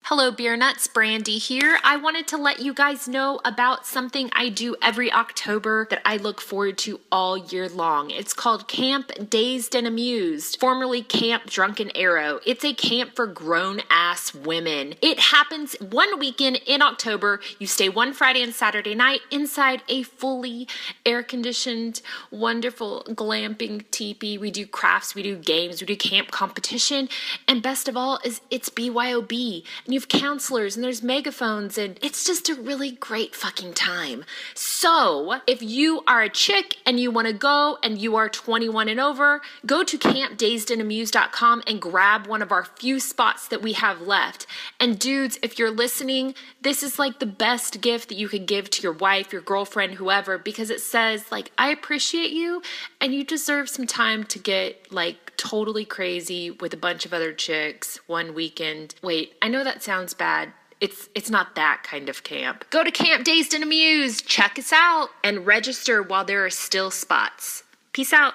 Hello, Beer Nuts, Brandi here. I wanted to let you guys know about something I do every October that I look forward to all year long. It's called Camp Dazed and Amused, formerly Camp Drunken Arrow. It's a camp for grown-ass women. It happens one weekend in October. You stay one Friday and Saturday night inside a fully air-conditioned, wonderful glamping teepee. We do crafts, we do games, we do camp competition, and best of all is it's BYOB. And you have counselors and there's megaphones and it's just a really great fucking time. So if you are a chick and you want to go and you are 21 and over, go to campdazedandamused.com and grab one of our few spots that we have left. And dudes, if you're listening, this is like the best gift that you could give to your wife, your girlfriend, whoever, because it says like, I appreciate you and you deserve some time to get like totally crazy with a bunch of other chicks one weekend. Wait, I know that sounds bad. It's not that kind of camp. Go to Camp Dazed and Amused, check us out, and register while there are still spots. Peace out.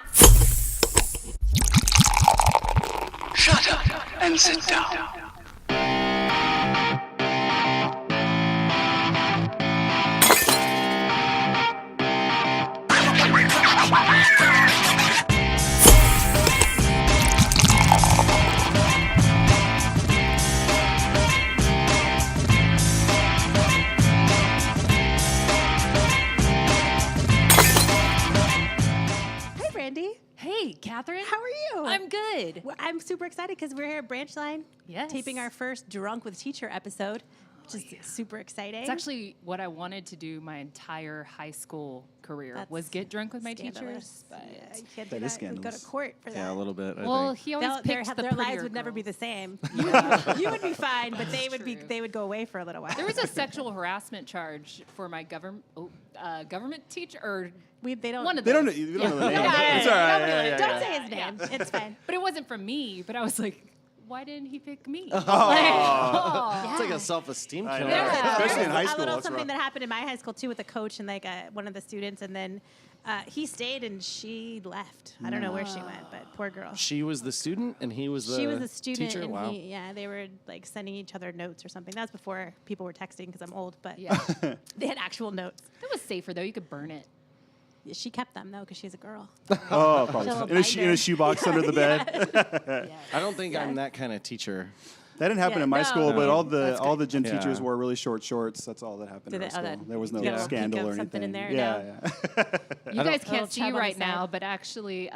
Shut up and sit down. Hey, Catherine. How are you? I'm good. Well, I'm super excited because we're here at Branchline, taping our first Drunk with Teacher episode, which is super exciting. It's actually what I wanted to do my entire high school career was get drunk with my teachers. But yeah, you can't do that is that. scandalous. Go to court for that. Yeah, a little bit. well, I think. he always picks the their prettier lives would never be girls. the same. You would be fine, but they would go away for a little while. There was a sexual harassment charge for my government teacher, or they don't. one of They those. don't. You don't know the name. Yeah. It's all right. Don't say his name. It's fine. But it wasn't from me. But I was like, why didn't he pick me? Oh. It's like a self-esteem killer. Yeah. Especially in high A school. little That's something rough. that happened in my high school too with a coach and like one of the students, and then he stayed and she left. I don't know where she went, but poor girl. She was the student and he was the She was a student, teacher? and Wow. they were like sending each other notes or something. That was before people were texting because I'm old, but Yeah. they had actual notes. That was safer though. You could burn it. She kept them though because she's a girl. Oh, probably. Little In a binder. shoebox under the bed. I don't think I'm that kind of teacher. That didn't happen Yeah, in my no. school, but That's all the gym Yeah. teachers wore really short shorts. That's all that happened Did in our they- oh, school. that- There was no you got a little scandal peek or of something anything. in there? Yeah. You guys Little can't see chub on right the now, side. but actually,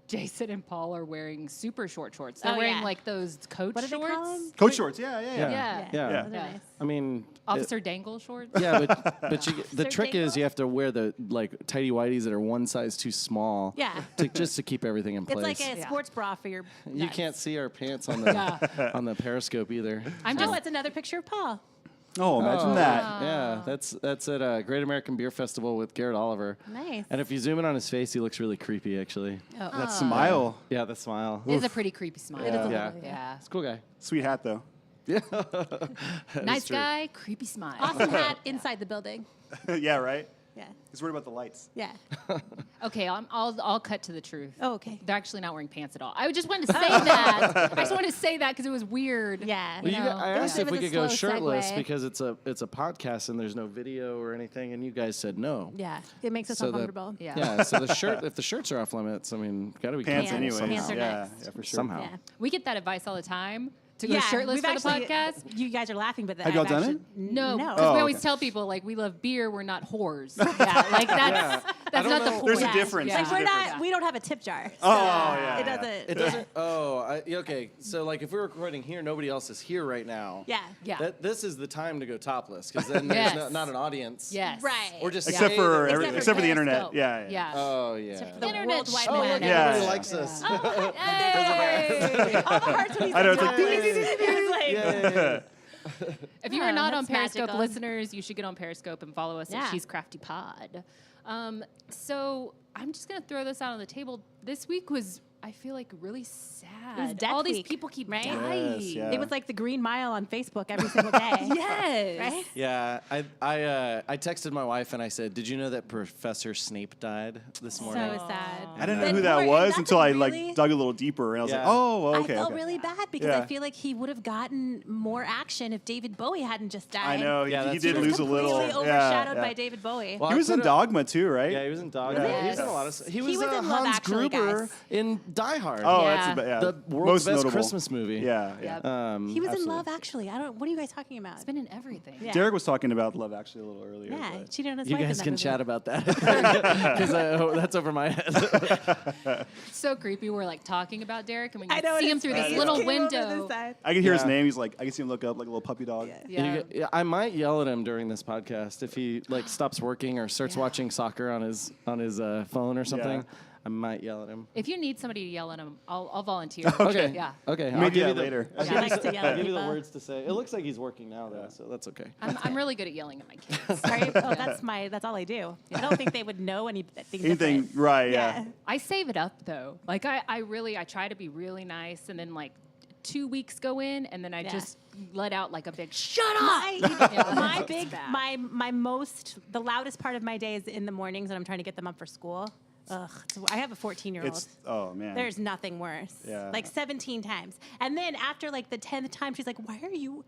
Jason and Paul are wearing super short shorts. They're Oh, wearing yeah. like those coach What do they shorts. call them? Coach shorts. Yeah. Yeah. Yeah. Those are Yeah. nice. I mean, Officer Dangle shorts. yeah, but the Sir trick is Dingle? you have to wear the like tighty whities that are one size too small. Yeah. Just to keep everything in It's place. like a sports bra for your. You nuts. can't see our pants on the Yeah. on the Periscope either. I'm Oh, just it's another picture of Paul. Oh, imagine that. Yeah, that's at Great American Beer Festival with Garrett Oliver. Nice. And if you zoom in on his face, he looks really creepy, actually. That smile. Yeah, the smile. It is a pretty creepy smile. It is a little, Yeah. Yeah. He's a cool guy. Sweet hat though. Yeah. Nice guy, creepy smile. Awesome hat inside the building. Yeah. Right. Yeah. He's worried about the lights. Yeah. Okay, I'll cut to the truth. Oh, okay. They're actually not wearing pants at all. I just wanted to say that. I just wanted to say that because it was weird. Yeah. Well, You know, I asked it if was we a could go slow shirtless segue. because it's a podcast and there's no video or anything, and you guys said no. Yeah. It makes us So uncomfortable. Yeah. Yeah, so if the shirts are off limits, I mean, gotta be Pants comfortable anyway. somehow. Pants are Yeah. next. Yeah, for sure. Somehow. Yeah. We get that advice all the time to go Yeah, shirtless we've for the actually- podcast. You guys are laughing, but Have y'all I've done actually, No, because Oh, we always okay. tell people like we love beer, we're not whores. Yeah, like that's not the point. There's a Yeah. difference. Yeah. There's Like a we're difference. not. We don't have a tip jar. So Oh, yeah, It yeah. doesn't. It doesn't. Oh, okay. So like, if we're recording here, nobody else is here right now. Yeah. Yeah. This is the time to go topless because then Yes. there's not an audience. Yes. Right. Or just Except stay for there. Except for the internet. Periscope. Yeah. Yeah. Oh yeah. Except for the Internet World Wide show. Oh, Web. look, Yeah. everybody Yeah. likes us. Hey! All the hearts when he I know, said it's like, that. ding, ding, ding, ding, ding. It's like- Yeah. If you are not on That's Periscope, magical. listeners, you should get on Periscope and follow us Yeah. at She's Crafty Pod. So I'm just gonna throw this out on the table. This week was I feel like really sad. It was Death All these Week, people keep right? dying. Yes, yeah. It was like the Green Mile on Facebook every single day. Yes. Right? Yeah, I texted my wife and I said, "Did you know that Professor Snape died this morning?" So sad. I didn't know But who that Morgan, was that's until I really- like dug a little deeper, and I was like, Yeah. oh, okay. I felt okay. really bad because Yeah. I feel like he would have gotten more action if David Bowie hadn't just died. I know. Yeah, he that's did true. lose a little. Completely Yeah, overshadowed yeah. by David Bowie. Well, He I was in put a- Dogma too, right? Yeah, he was in Dogma. Yeah. He was in a lot of stuff. He was, was in Love Hans Actually, Gruber guys. in Die Hard. Oh, Yeah. that's yeah. The world's most best notable. Christmas movie. Yeah, yeah. Yep. He was in absolutely. Love Actually. I don't. What are you guys talking about? It's been in everything. Yeah. Derek was talking about Love Actually a little earlier. Yeah, but- cheated on his You wife in guys that can movie. chat about that because that's over my head. It's so creepy. We're like talking about Derek and we I can know. see him his through face this little came over window. the side. I can hear his Yeah. name. He's like, I can see him look up like a little puppy dog. Yeah. I might yell at him during this podcast if he like stops working or starts watching soccer on his phone or something. Yeah. I might yell at him. If you need somebody to yell at him, I'll volunteer. Okay. Yeah. Okay. Maybe I'll give that you the, later. I'll She give likes you to yell at I'll give you the people. words to say. It looks like he's working now though, so that's okay. I'm really good at yelling at my kids. Right? Oh, that's all I do. I don't think they would know anything Anything, different. right? Yeah. I save it up though. Like I try to be really nice, and then like 2 weeks go in, and then I Yeah. just let out like a big shut up. My It's big, bad. the loudest part of my day is in the mornings when I'm trying to get them up for school. Ugh, I have a 14-year-old. It's oh man. There's nothing worse. Yeah. Like 17 times. And then after like the 10th time, she's like, why do you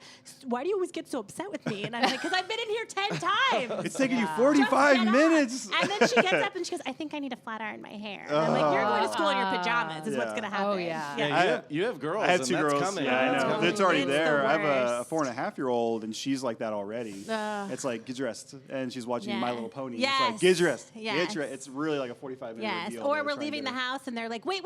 always get so upset with me? And I'm like, because I've been in here 10 times. It's taking you Just 45 get up. minutes. And then she gets up and she goes, I think I need to flat iron my hair. And I'm like, you're going to school in your pajamas is what's Yeah. going to happen. Oh, yeah. Yeah, you have girls. I had and 2 that's girls. Coming. Yeah, I That's know. coming. It's already It's the there. I have a worst. 4.5-year-old, and she's like that already. It's like, get dressed. And she's watching My Yeah. Little Pony. Yes. It's like, get dressed. Yes. Get dressed. It's really like a 45-minute Yes, deal. or to we're try and leaving get the her. house and they're like, wait,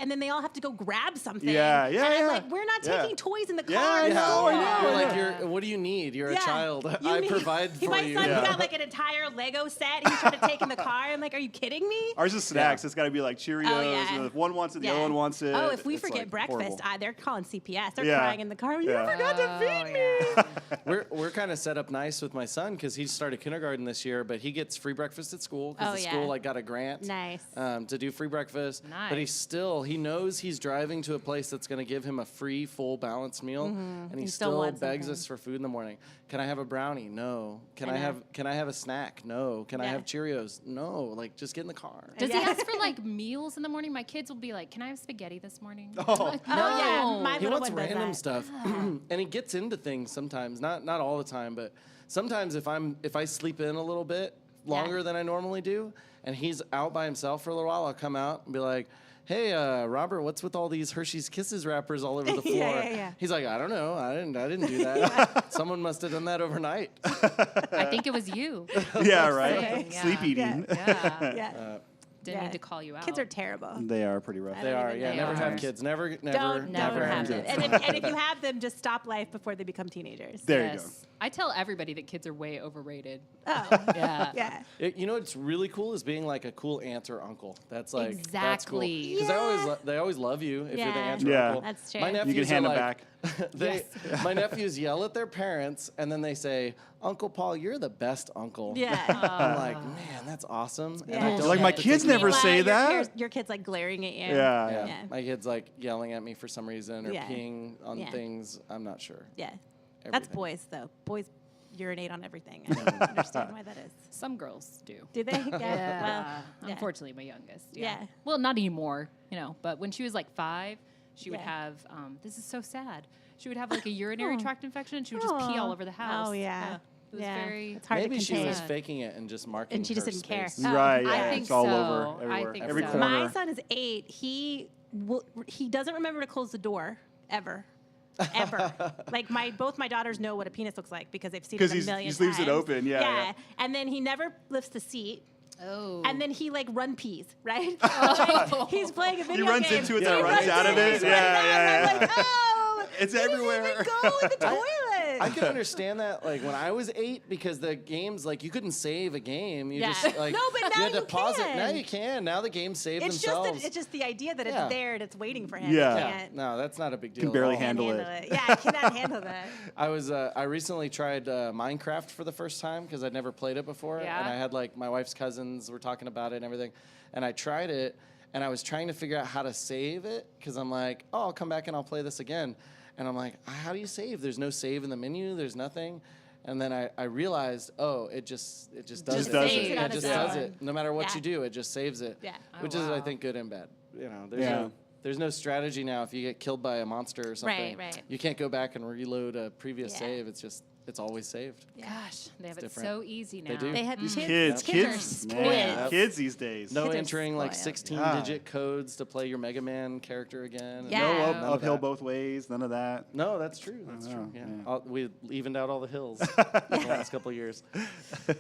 and then they all have to go grab something. Yeah, yeah, And I'm yeah. like, we're not Yeah. taking toys in the Yeah, car. I know, no. I know. You're Yeah. like, what do you need? You're Yeah. a child. You I need- provide for My you. son's Yeah. got like an entire Lego set he's trying to take in the car. I'm like, are you kidding me? Ours is snacks. It's got to be like Cheerios. Oh, yeah. You know, if one wants it, the Yeah. other one wants it. Oh, if we It's, forget like, breakfast, horrible. they're calling CPS. They're Yeah. crying in the car. You Yeah. forgot to feed me. We're kind of set up nice with my son because he started kindergarten this year, but he gets free breakfast at school because Oh, the yeah. school like got a grant Nice. to do free breakfast. But Nice. he knows he's driving to a place that's going to give him a free, full, balanced meal, and he He still still wants begs something. us for food in the morning. Can I have a brownie? No. Can I have a snack? No. Can I Yeah. have Cheerios? No. Like just get in the car. Does Yeah. he ask for like meals in the morning? My kids will be like, "Can I have spaghetti this morning?" Oh. I'm like, Oh, yeah. "No." My He little wants one does random that. stuff, and he gets into things sometimes. Not all the time, but sometimes if I sleep in a little bit longer than I normally do, and he's out by himself for a little while, I'll come out and be like, "Hey, Robert, what's with all these Hershey's Kisses wrappers all over the floor?" Yeah. He's like, "I don't know. I didn't do that. Someone must have done that overnight." I think it was you. Yeah, right. Saying, yeah. Sleep eating. Yeah. Yeah. Didn't Yeah. need to call you out. Kids are terrible. They are pretty rough. They are. even Yeah. know. Never They have are. kids. Never. Don't never have have it. it. And if you have them, just stop life before they become teenagers. There you go. Yes. I tell everybody that kids are way overrated. Oh, Yeah. yeah. You know what's really cool is being like a cool aunt or uncle. That's like Exactly. Because Yeah. they always love you if you're the Yeah. aunt or Yeah. uncle. That's true. My You You nephews can hand are them like, back. my nephews yell at their parents and then they say, "Uncle Paul, you're the best uncle." Yeah. I'm like, man, that's awesome. And I Yeah. don't Like, have my to kids take- never Meanwhile, say your that. Your kid's like glaring at you. Yeah. Yeah. Yeah. My kid's like yelling at me for some reason or Yeah. peeing on Yeah. things. I'm not sure. Yeah. That's Everything. boys, though. Boys urinate on everything. I don't understand why that is. Some girls do. Do they? Yeah. Yeah. Well, yeah. Unfortunately, my youngest. Yeah. Well, not anymore, but when she was like 5, she would Yeah. have, this is so sad. She would have like a urinary tract infection and she would just pee all Aw. over the house. Oh, yeah. It was Yeah. very. It's hard Maybe to she contain. was faking it and just marking And she just her didn't care. space. Right, I yeah. think It's all so. over I everywhere. think Every so. corner. My son is 8. He doesn't remember to close the door ever. Ever. Like both my daughters know what a penis looks like because they've seen it 'Cause a he's- million he leaves it times. open, yeah. And then he never lifts the seat. Oh. And then he like run pees, right? Like, he's playing a video runs game. into it, He then runs out of it. he's Yeah, running out, and I'm yeah, like, oh, It's he didn't everywhere. even go in the toilet. I can understand that, like when I was 8, because the games, like you couldn't save a game. You Yeah. just like No, but you now had to you pause it. can. Now you can. Now the games save It's themselves. just the idea that it's Yeah. there and it's waiting for him. Yeah. He yeah, can't, no, that's not a big deal. Can at barely all. can't handle handle it. it. Yeah, I cannot handle that. I recently tried Minecraft for the first time because I'd never played it before, Yeah. and I had like my wife's cousins were talking about it and everything, and I tried it, and I was trying to figure out how to save it because I'm like, oh, I'll come back and I'll play this again. And I'm like, how do you save? There's no save in the menu. There's nothing. And then I realized, oh, it just does Just it. saves it It on just its does own. it. No matter what Yeah. you do, it just saves it. Yeah. Which Oh, is, I wow. think, good and bad. You know, Yeah. there's no strategy now. If you get killed by a monster or something, Right. you can't go back and reload a previous Yeah. save. It's always saved. Gosh, they have it different. so easy now. They do. They have These kids. kids, are man, spoiled. kids these days. No Kids are entering like spoiled. 16-digit codes to play your Mega Man character again. Yeah. No None of uphill that. both ways. None of that. No, that's true. That's true. Yeah, Yeah, yeah. We evened out all the hills the last couple of years.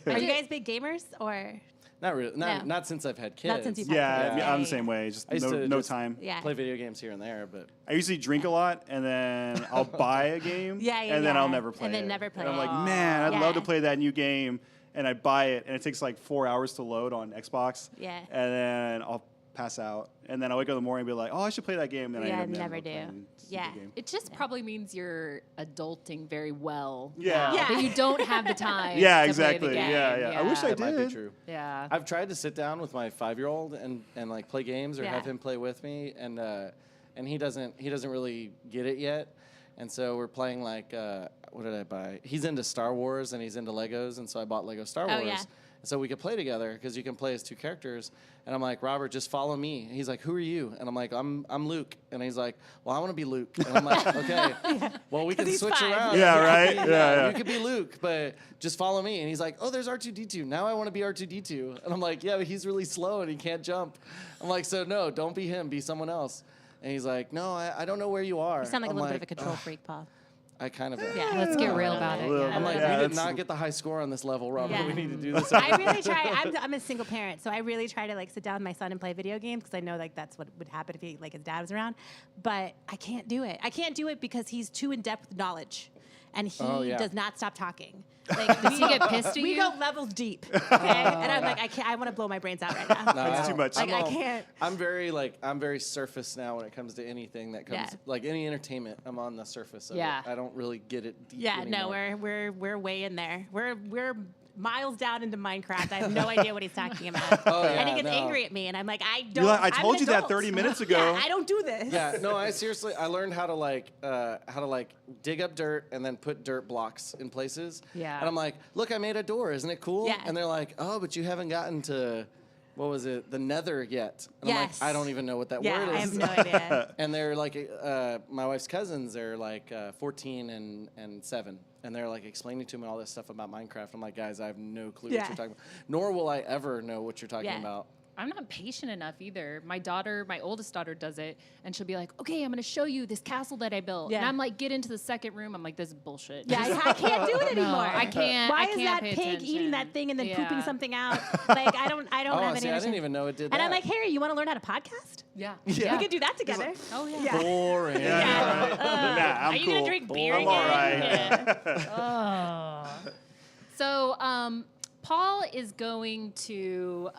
Are you guys big gamers or? Not really. No. Not since I've had kids. Not since you've had Yeah, kids. I mean, I'm the same way. Just I used to no just time. Yeah. play video games here and there, but I usually drink a lot, and then I'll buy a game, Yeah, and then yeah. I'll never play And it. then never play And I'm it. like, man, I'd love to Yeah. play that new game, and I buy it, and it takes like 4 hours to load on Xbox. Yeah. And then I'll pass out, and then I'll wake up in the morning and be like, oh, I should play that game. And then Yeah, I end up never do. playing the stupid Yeah. game. It just probably means you're adulting very well. Yeah. now, Yeah. That you don't have the time. Yeah, to exactly. Play the game. Yeah. I wish I that might be did. true. Yeah. I've tried to sit down with my 5-year-old and like play games or Yeah. have him play with me, and he doesn't really get it yet. And so we're playing like what did I buy? He's into Star Wars and he's into Legos, and so I bought Lego Star Oh, Wars. yeah. So we could play together because you can play as 2 characters. And I'm like, Robert, just follow me. And he's like, who are you? And I'm like, I'm Luke. And he's like, well, I want to be Luke. And I'm like, okay. Well, we can he's switch 5. around. Yeah, You could right? be- Yeah. You could be Luke, but just follow me. And he's like, oh, there's R2-D2. Now I want to be R2-D2. And I'm like, yeah, but he's really slow and he can't jump. I'm like, so no, don't be him. Be someone else. And he's like, no, I don't know where you are. You sound like I'm a little bit of a control freak, Paul. I kind of am. Yeah. Let's get real about it. Well, Yeah. I'm like, Yeah, we did that's- not get the high score on this level, Robert. Yeah. We need to do this. I really try. I'm a single parent, so I really try to like sit down with my son and play video games because I know like that's what would happen if he like his dad was around. But I can't do it. I can't do it because he's too in depth with knowledge, and he Oh, yeah. does not stop talking. Like, Does he get pissed at we you? go levels deep, okay? And I'm like, I can't. I want to blow my brains out right now. No, That's too much. Like I can't. I'm very surface now when it comes to anything that comes Yeah. like any entertainment. I'm on the surface of Yeah. it. I don't really get it deep Yeah, no, anymore. we're way in there. We're miles down into Minecraft. I have no idea what he's talking about. Oh, and yeah, he gets no. angry at me, and I'm like, I You're don't. like, I I'm told an you that adult. 30 minutes ago. Yeah, I don't do this. Yeah, no, I learned how to dig up dirt and then put dirt blocks in places. Yeah. And I'm like, look, I made a door. Isn't it cool? Yeah. And they're like, oh, but you haven't gotten to, what was it, the nether yet. And Yes. I'm like, I don't even know what that Yeah, word I is. have no idea. And they're like, my wife's cousins, they're like 14 and 7. And they're like explaining to me all this stuff about Minecraft. I'm like, guys, I have no clue what Yeah. you're talking about. Nor will I ever know what you're talking Yeah. about. I'm not patient enough either. My oldest daughter does it, and she'll be like, okay, I'm going to show you this castle that I built. Yeah. And I'm like, get into the second room. I'm like, this is bullshit. Yeah, I can't do it No, anymore. I can't. Why I is can't that pay pig eating that attention. thing and then pooping Yeah. something out? Like I don't Oh, have any see, I understanding. didn't even know it did that. And I'm like, Harry, you want to learn how to podcast? Yeah. We could do that together. Oh, yeah. Yeah. boring. Yeah, right. Nah, I'm Are you cool. gonna drink beer I'm again? all right. So, Paul is going to,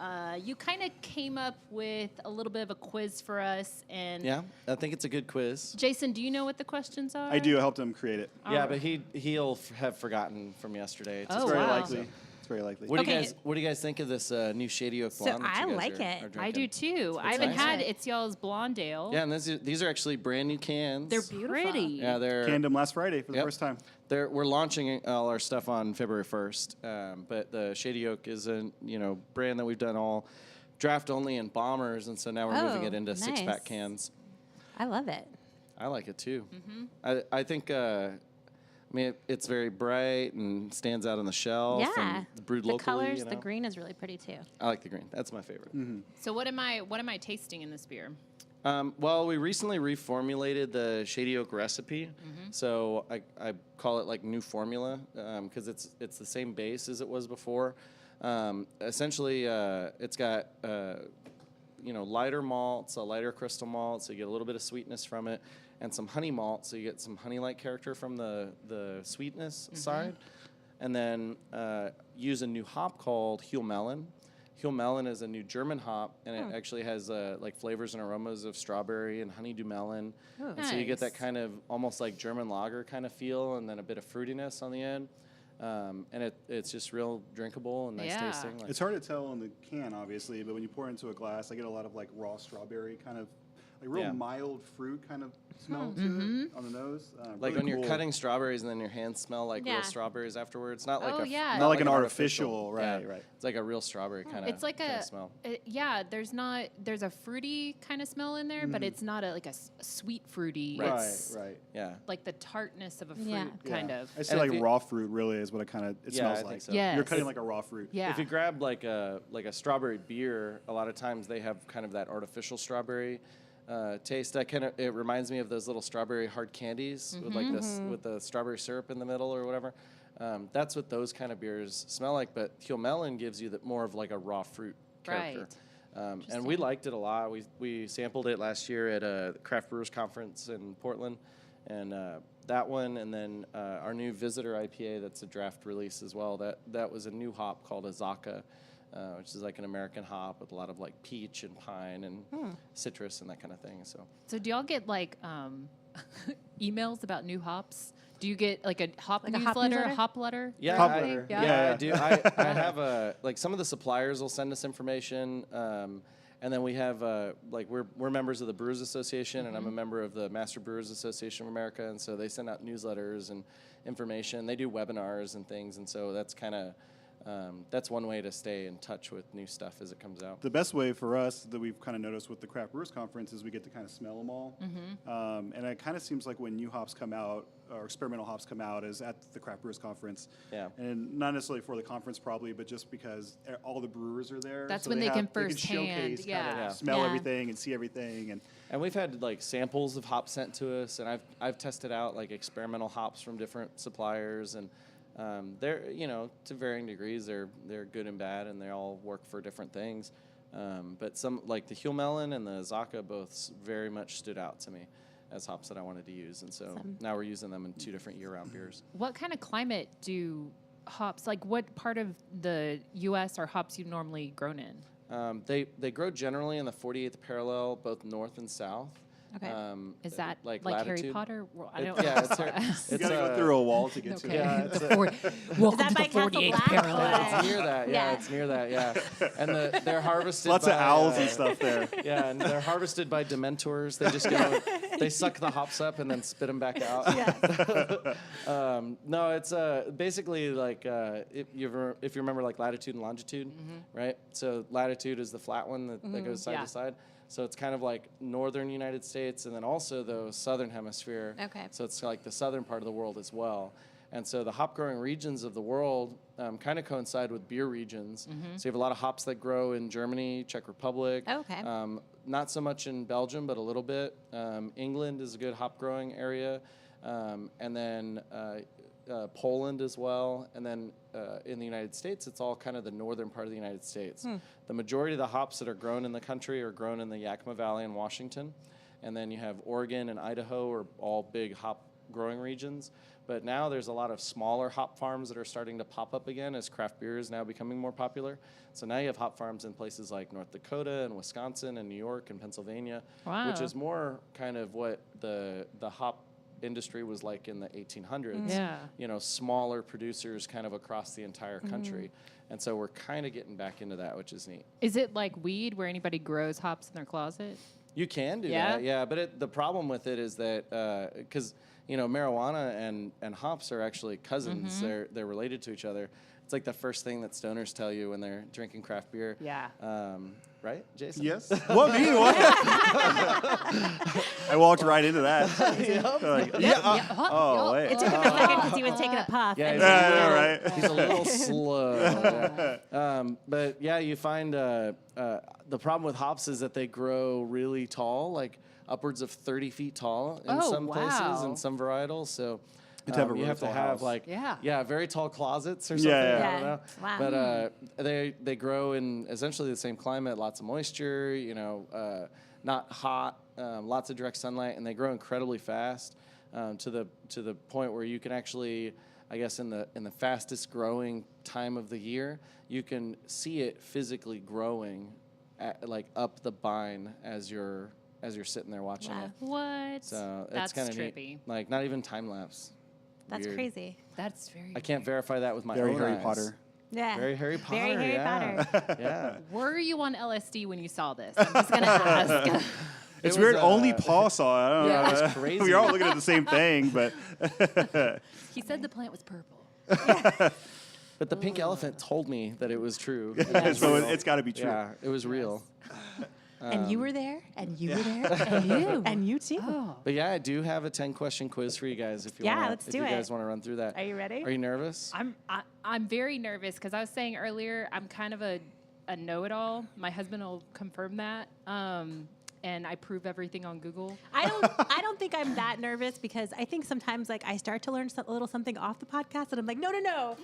you kind of came up with a little bit of a quiz for us. And Yeah, I think it's a good quiz. Jason, do you know what the questions are? I do. I helped him create it. Yeah, but he'll have forgotten from yesterday. It's Oh, just Very wow. likely. It's very likely. What do you Okay. What do you guys think of this new Shady Oak So Blonde? that you I guys like it. are I do drinking? too. I haven't nice. had It's Y'all's Blonde Ale. Yeah, and these are actually brand new cans. They're pretty. Yeah, they're Canned him last Friday for the Yep. first time. we're launching all our stuff on February 1st. But the Shady Oak is a brand that we've done all draft only and bombers, and so now we're moving Oh, it into nice. 6-pack cans. I love it. I like it too. I think. I mean, it's very bright and stands out on the shelf. Yeah. And brewed The locally. colors, you know? the green is really pretty too. I like the green. That's my favorite. So what am I tasting in this beer? Well, we recently reformulated the Shady Oak recipe, so I call it like new formula because it's the same base as it was before. Essentially, it's got lighter malts, a lighter crystal malt, so you get a little bit of sweetness from it, and some honey malt, so you get some honey-like character from the sweetness side, and then use a new hop called Huell Melon. Huell Melon is a new German hop, and it actually has like flavors and aromas of strawberry and honeydew melon. And so you get that Nice. kind of almost like German lager kind of feel, and then a bit of fruitiness on the end. and it's just real drinkable and nice Yeah. tasting. Like, It's hard to tell in the can, obviously, but when you pour it into a glass, I get a lot of like raw strawberry kind of, like real Yeah. mild fruit kind of smell to it on the nose. like Really when you're cool. cutting strawberries and then your hands smell like Yeah. real strawberries afterwards. Not like Oh, yeah. Not like an an artificial, right, yeah, right. It's like a real strawberry kind of. It's like a smell. yeah. There's a fruity kind of smell in there, but it's not a sweet fruity. Right, It's right. Yeah. like the tartness of a fruit, Yeah. kind Yeah. of. I say And like if you- raw fruit really is what it kind of Yeah, smells I like. think so. Yes. You're cutting like a raw fruit. Yeah. If you grab like a strawberry beer, a lot of times they have kind of that artificial strawberry taste. It reminds me of those little strawberry hard candies with like this with the strawberry syrup in the middle or whatever. That's what those kind of beers smell like. But Melon gives you more of like a raw fruit character. Right. And we liked it a lot. We sampled it last year at a Craft Brewers Conference in Portland, and that one, and then our new Visitor IPA that's a draft release as well. That was a new hop called Azaka, which is like an American hop with a lot of like peach and pine and citrus and that kind of thing. So do y'all get like emails about new hops? Do you get like a hop Like a hop newsletter, newsletter? hop letter? Yeah, Hop I, letter. yeah, Yeah. I do. I have like some of the suppliers will send us information, and then we have like we're members of the Brewers Association, and I'm a member of the Master Brewers Association of America, and so they send out newsletters and information. They do webinars and things, and so that's kind of that's one way to stay in touch with new stuff as it comes out. The best way for us that we've kind of noticed with the Craft Brewers Conference is we get to kind of smell them all. And it kind of seems like when new hops come out or experimental hops come out is at the Craft Brewers Conference. Yeah. And not necessarily for the conference probably, but just because all the brewers are there. That's so when they can showcase, firsthand, kind yeah. of smell Yeah. everything and see everything. And we've had like samples of hops sent to us, and I've tested out like experimental hops from different suppliers, and they're to varying degrees they're good and bad, and they all work for different things. But some like the Melon and the Azaka both very much stood out to me as hops that I wanted to use, and so now we're using them in 2 different year-round beers. What kind of climate do hops, like what part of the U.S. are hops you normally grown in? They grow generally in the 48th parallel, both north and south. Okay. Is that like Harry latitude? Potter? Well, I It- don't yeah, know. You got to go through a wall to get to Okay. it. Yeah, it's Welcome that to by the Castle 48th Black? parallel. It's near that. Yeah, Yeah. it's near that. Yeah, and they're harvested. Lots of by, owls and stuff there. Yeah, and they're harvested by dementors. They just go, they suck the hops up and then spit them back out. No, it's basically like if you remember like latitude and longitude, right? So latitude is the flat one that goes side Yeah. to side. So it's kind of like northern United States, and then also the southern hemisphere. Okay. So it's like the southern part of the world as well. And so the hop growing regions of the world kind of coincide with beer regions. So you have a lot of hops that grow in Germany, Czech Republic. Okay. Not so much in Belgium, but a little bit. England is a good hop growing area. And then Poland as well. And then in the United States, it's all kind of the northern part of the United States. The majority of the hops that are grown in the country are grown in the Yakima Valley in Washington. And then you have Oregon and Idaho are all big hop growing regions. But now there's a lot of smaller hop farms that are starting to pop up again as craft beer is now becoming more popular. So now you have hop farms in places like North Dakota and Wisconsin and New York and Pennsylvania, which Wow. is more kind of what the hop industry was like in the 1800s. Yeah. Smaller producers kind of across the entire country. And so we're kind of getting back into that, which is neat. Is it like weed where anybody grows hops in their closet? You can do Yeah? that, yeah. But the problem with it is that because marijuana and hops are actually cousins. They're related to each other. It's like the first thing that stoners tell you when they're drinking craft beer. Yeah. Right, Jason? Yes. What me? What? I walked right into that. Oh wait. It took him a second because he was taking a puff. Yeah, and he's then- Yeah, right. He's a little slow. But yeah, you find the problem with hops is that they grow really tall, like upwards of 30 feet tall in Oh, some places wow. and some varietals. So You have to have a you really have to tall have house. like Yeah. very tall closets or something. Yeah, yeah. I don't know. Wow. But they grow in essentially the same climate, lots of moisture. Not hot, lots of direct sunlight, and they grow incredibly fast to the point where you can actually, I guess, in the fastest growing time of the year, you can see it physically growing, like up the vine as you're sitting there watching Wow. it. What? So That's it's kind of trippy. neat. Like not even time lapse. That's Weird. crazy. That's very. I can't verify that with my Very own Harry eyes. Potter. Yeah. Very Harry Potter. Very Harry Potter. Yeah. Were you on LSD when you saw this? I'm just gonna ask. It's It weird. was, Only Paul saw it. I don't yeah, know. it was crazy. We were all looking at the same thing, but He said the plant was purple. But the pink elephant told me that it was true. so it's got to be true. Yeah, it was real. And you were there, and you were there, and you, and you too. Oh. But yeah, I do have a 10-question quiz for you guys. If you Yeah, wanna, let's if do you it. guys want to run through that. Are you ready? Are you nervous? I'm very nervous because I was saying earlier I'm kind of a know-it-all. My husband will confirm that. And I prove everything on Google. I don't think I'm that nervous because I think sometimes like I start to learn a little something off the podcast and I'm like, no.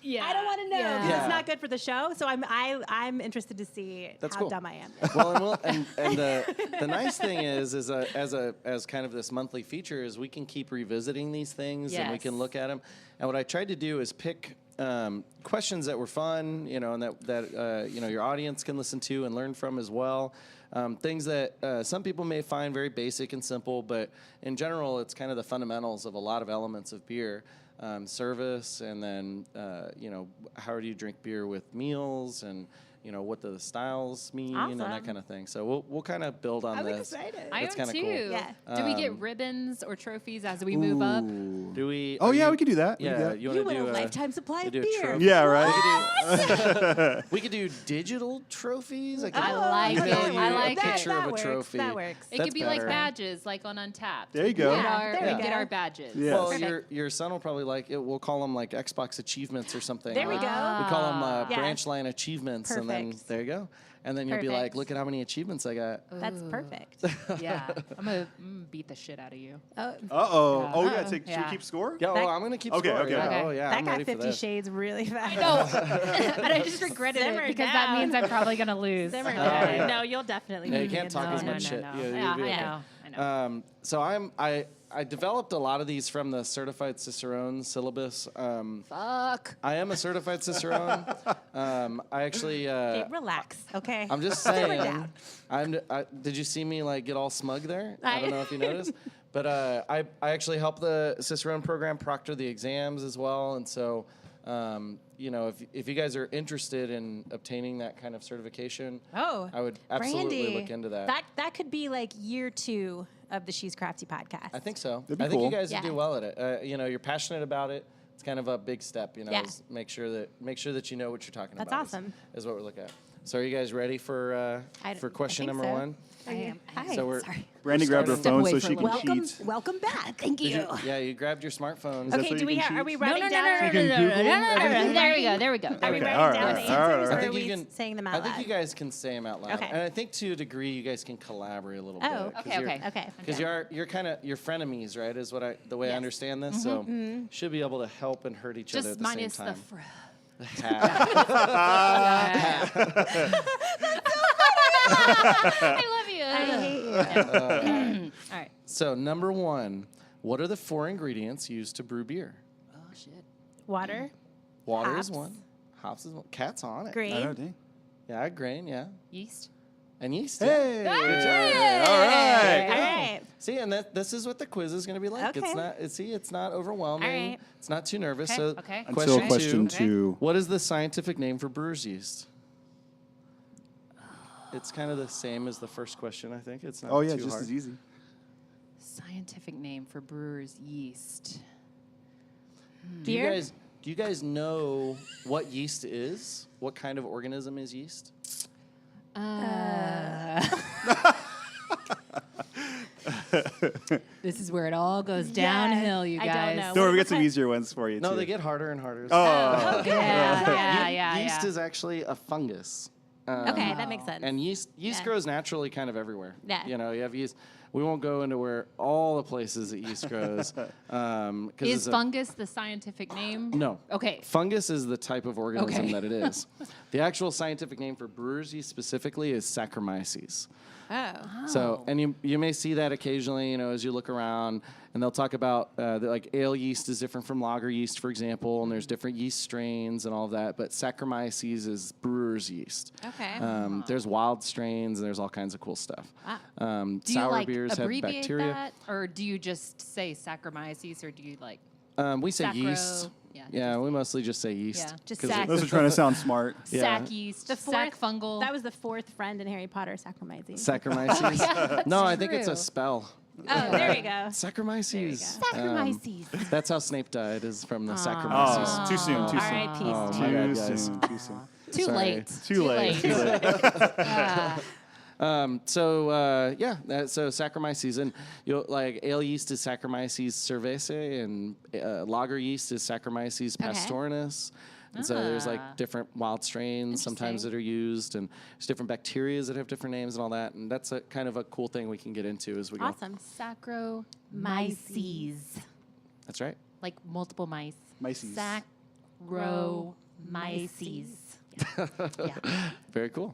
Yeah. I don't want to know because Yeah. it's not good for the show. So I'm interested to see That's how cool. dumb I am. Well, and the nice thing is as kind of this monthly feature is we can keep revisiting these things and we can Yes. look at them. And what I tried to do is pick questions that were fun, and that your audience can listen to and learn from as well. Things that some people may find very basic and simple, but in general, it's kind of the fundamentals of a lot of elements of beer. Service, and then how do you drink beer with meals, and what the styles mean, and that Awesome. kind of thing. So we'll kind of build on I'm this. excited. I That's am kinda too. cool. Yeah. Do we get ribbons or trophies as we move up? Do we? Oh are yeah, you- we could do that. We could do Yeah, that. you You want to win do a lifetime supply you of do a beer. trophy? Yeah, right. We could do digital trophies. I could I like email it. you I a like it. picture of a works. trophy. That works. It That's could be better. like badges, like on Untapped. There you go. We get Yeah, our, there we we get go. our badges. Yeah. Well, Perfect. your son will probably like it. We'll call them like Xbox achievements or something. There we Like, go. We call them Yes. Branchline achievements, and then Perfect. there you go. And then you'll be like, Perfect. look at how many achievements I got. That's perfect. Yeah. I'm gonna beat the shit out of you. Oh Yeah. yeah. Should we Yeah. keep score? Yeah, That- I'm gonna keep Okay, score. okay. Yeah. Okay. Oh yeah, That I'm got ready for 50 this. shades really fast. But I just regretted Simmer it because that down. means I'm probably gonna lose. Simmer Okay. down. yeah. No, you'll definitely Yeah, you win can't talk against as me. much shit. No. You'll be Yeah, okay. I know. So I developed a lot of these from the Certified Cicerone syllabus. Fuck. I am a certified Cicerone. I actually. Okay, relax, okay? I'm just Simmer saying. down. Did you see me like get all smug there? I I- don't know if you noticed, but I actually help the Cicerone program proctor the exams as well, and so. If you guys are interested in obtaining that kind of certification, Oh, I would absolutely Brandi, look into that. That could be like year 2 of the She's Crafty podcast. I think so. That'd be I think cool. you guys would Yeah. do well at it. You're passionate about it. It's kind of a big step. Yeah. Is make sure that you know what you're talking That's about. awesome. Is what we're looking at. So are you guys ready for question I think number so. 1? I am. Hi. So we're Sorry. Brandy grabbed her Step phone away so for a she can little. cheat. Welcome back. Thank you. Yeah, you grabbed your smartphone. that Okay, so do you we can are we cheat? writing down? You can Google everything? There we go. There we go. Are we Okay, writing all down right, the all right, answers, all or right. are we saying them out I think loud? you guys can say them out loud. Okay. And I think to a degree you guys can collaborate a little Oh, bit. 'cause okay, you're- okay. Okay. Because you're kind of you're frenemies, right? Is the way I Yes. understand this. So should be able to help and hurt each other Just at the minus same the time. I love you. I hate you. All right. So number 1, what are the 4 ingredients used to brew beer? Oh shit. Water, Water is Hops. 1. Hops is 1. Cat's on it. I know, grain, dang. Yeah, grain. Yeah, Yeast. and yeast. Hey. Yeah. Hey! All right. All right. See, and this is what the quiz is going to be like. Okay. It's not overwhelming. All right. It's not too nervous. Okay, So okay. Until question question 2. 2. What is the scientific name for brewer's yeast? It's kind of the same as the first question, I think. It's not Oh yeah, too just hard. as easy. Scientific name for brewer's yeast. Do you Beer? guys know what yeast is? What kind of organism is yeast? This is where it all goes downhill, you I guys. don't know. Don't worry, we What got some kind- easier ones for you No, too. they get harder and harder. Oh. Yeah. Yeast is actually a fungus. Okay, that makes sense. And yeast Yeah. grows naturally kind of everywhere. Yeah. You have yeast. We won't go into where all the places that yeast grows. 'Cause Is it's a- fungus the scientific name? No. Okay. Fungus is the type of organism Okay. that it is. The actual scientific name for brewer's yeast specifically is Saccharomyces. Oh. So, and you may see that occasionally, as you look around, and they'll talk about like ale yeast is different from lager yeast, for example, and there's different yeast strains and all of that. But Saccharomyces is brewer's yeast. Okay. There's wild strains, and there's all kinds of cool stuff. Do you Sour like beers have abbreviate bacteria. that, or do you just say Saccharomyces, or do you like? We say Sacro. yeast. Yeah, we mostly just say yeast. Yeah. Just 'cause sac. Those are trying to sound smart. Yeah. Sac yeast, The sac fourth fungal. That was the fourth friend in Harry Potter, Saccharomyces. Saccharomyces. that's No, I think it's a true. spell. Oh, there you go. Saccharomyces. Saccharomyces. That's how Snape died, is from the Oh, Saccharomyces. too soon. Too soon. R.I.P. Oh, Snape. my bad, Too guys. soon. Too soon. Too Sorry. late. Too late. Too late. So Saccharomyces, and like ale yeast is Saccharomyces cerevisiae, and lager yeast is Saccharomyces pastorinus. And so there's like different wild strains sometimes that are used, and there's different bacteria that have different names and all that. And that's a kind of a cool thing we can get into as we go. Awesome. Saccharomyces. That's right. Like multiple mice. Myces. Saccharomyces. Very cool.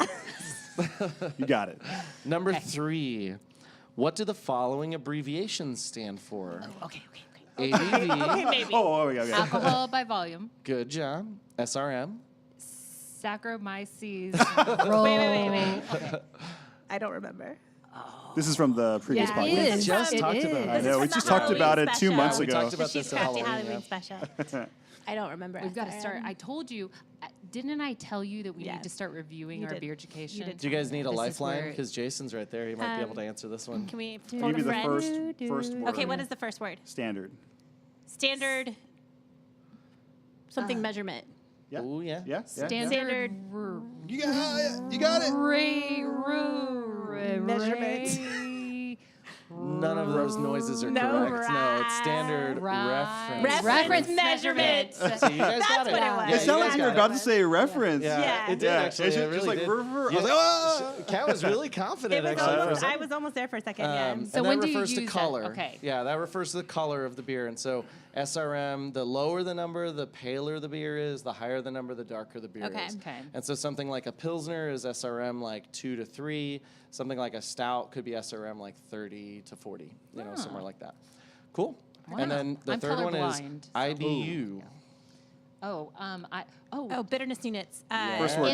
You got it. Number 3. What do the following abbreviations stand for? Okay. ABV. Maybe. Oh, okay. Alcohol by volume. Good job. SRM. Saccharomyces. Wait. Okay. I don't remember. This is from the previous Yeah, podcast. it We is. just It talked is. about I it. know. We This is just from the talked about it Halloween 2 months We ago. talked about The this She's at Crafty Halloween. Halloween special. I don't remember. We've got to start. SRM. I told you, didn't I tell you that we Yes. need to start reviewing You our did. beer You education? did. Do you guys need a This is lifeline? where- Because Jason's right there. He might be able to answer this one. Can we phone Maybe a the friend? first word. Okay, what is the first word? Standard. Standard. Something measurement. Yeah. Oh, yeah. Yeah. Standard You got it. Measurement. None of those noises are No, correct. No, it's standard reference. Reference measurement. So you guys got it. what it was. Yeah, It sounded like guys you were got about it. to say reference. Yeah. It did Yeah, actually. it's It just really like did. I was Yeah. like, oh. Kat was really confident, It was actually. almost, I was almost there for a second, yeah. And So that when do you refers to use that? color. Okay. Yeah, that refers to the color of the beer. And so SRM, the lower the number, the paler the beer is. The higher the number, the darker the beer Okay. is. Okay. And so something like a Pilsner is SRM like 2 to 3. Something like a stout could be SRM like 30 to 40, somewhere like that. Cool. Wow. And then the I'm third one is colorblind, so- IBU. Bitterness units. First word.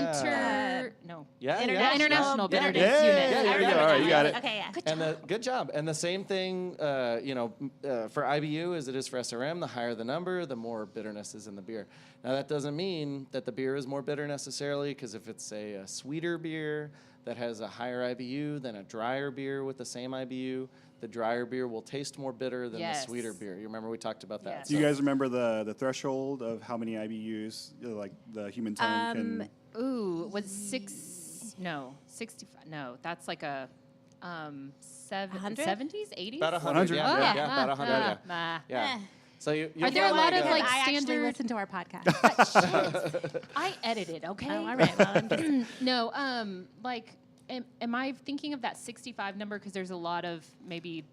Yeah, International Bitterness bitterness Yeah, unit. yeah, there I you go. remember All right, that. you got it. Okay, yeah. And good job. And the same thing, for IBU as it is for SRM. The higher the number, the more bitterness is in the beer. Now that doesn't mean that the beer is more bitter necessarily, because if it's a sweeter beer that has a higher IBU than a drier beer with the same IBU, the drier beer will taste more bitter than the sweeter beer. You remember we talked about that. Yes. Do you guys remember the threshold of how many IBUs like the human tongue can? Ooh, was 65. No, that's like a 100? 70s, 80s? About 100. 100? Yeah, Yeah. about 100. Yeah. Nah. Yeah. So you'll Are there a find lot of, a- like, I actually standard- listen to our podcast. I edited, okay? Oh, all right. Well, I'm just, No, am I thinking of that 65 number? Because there's a lot of maybe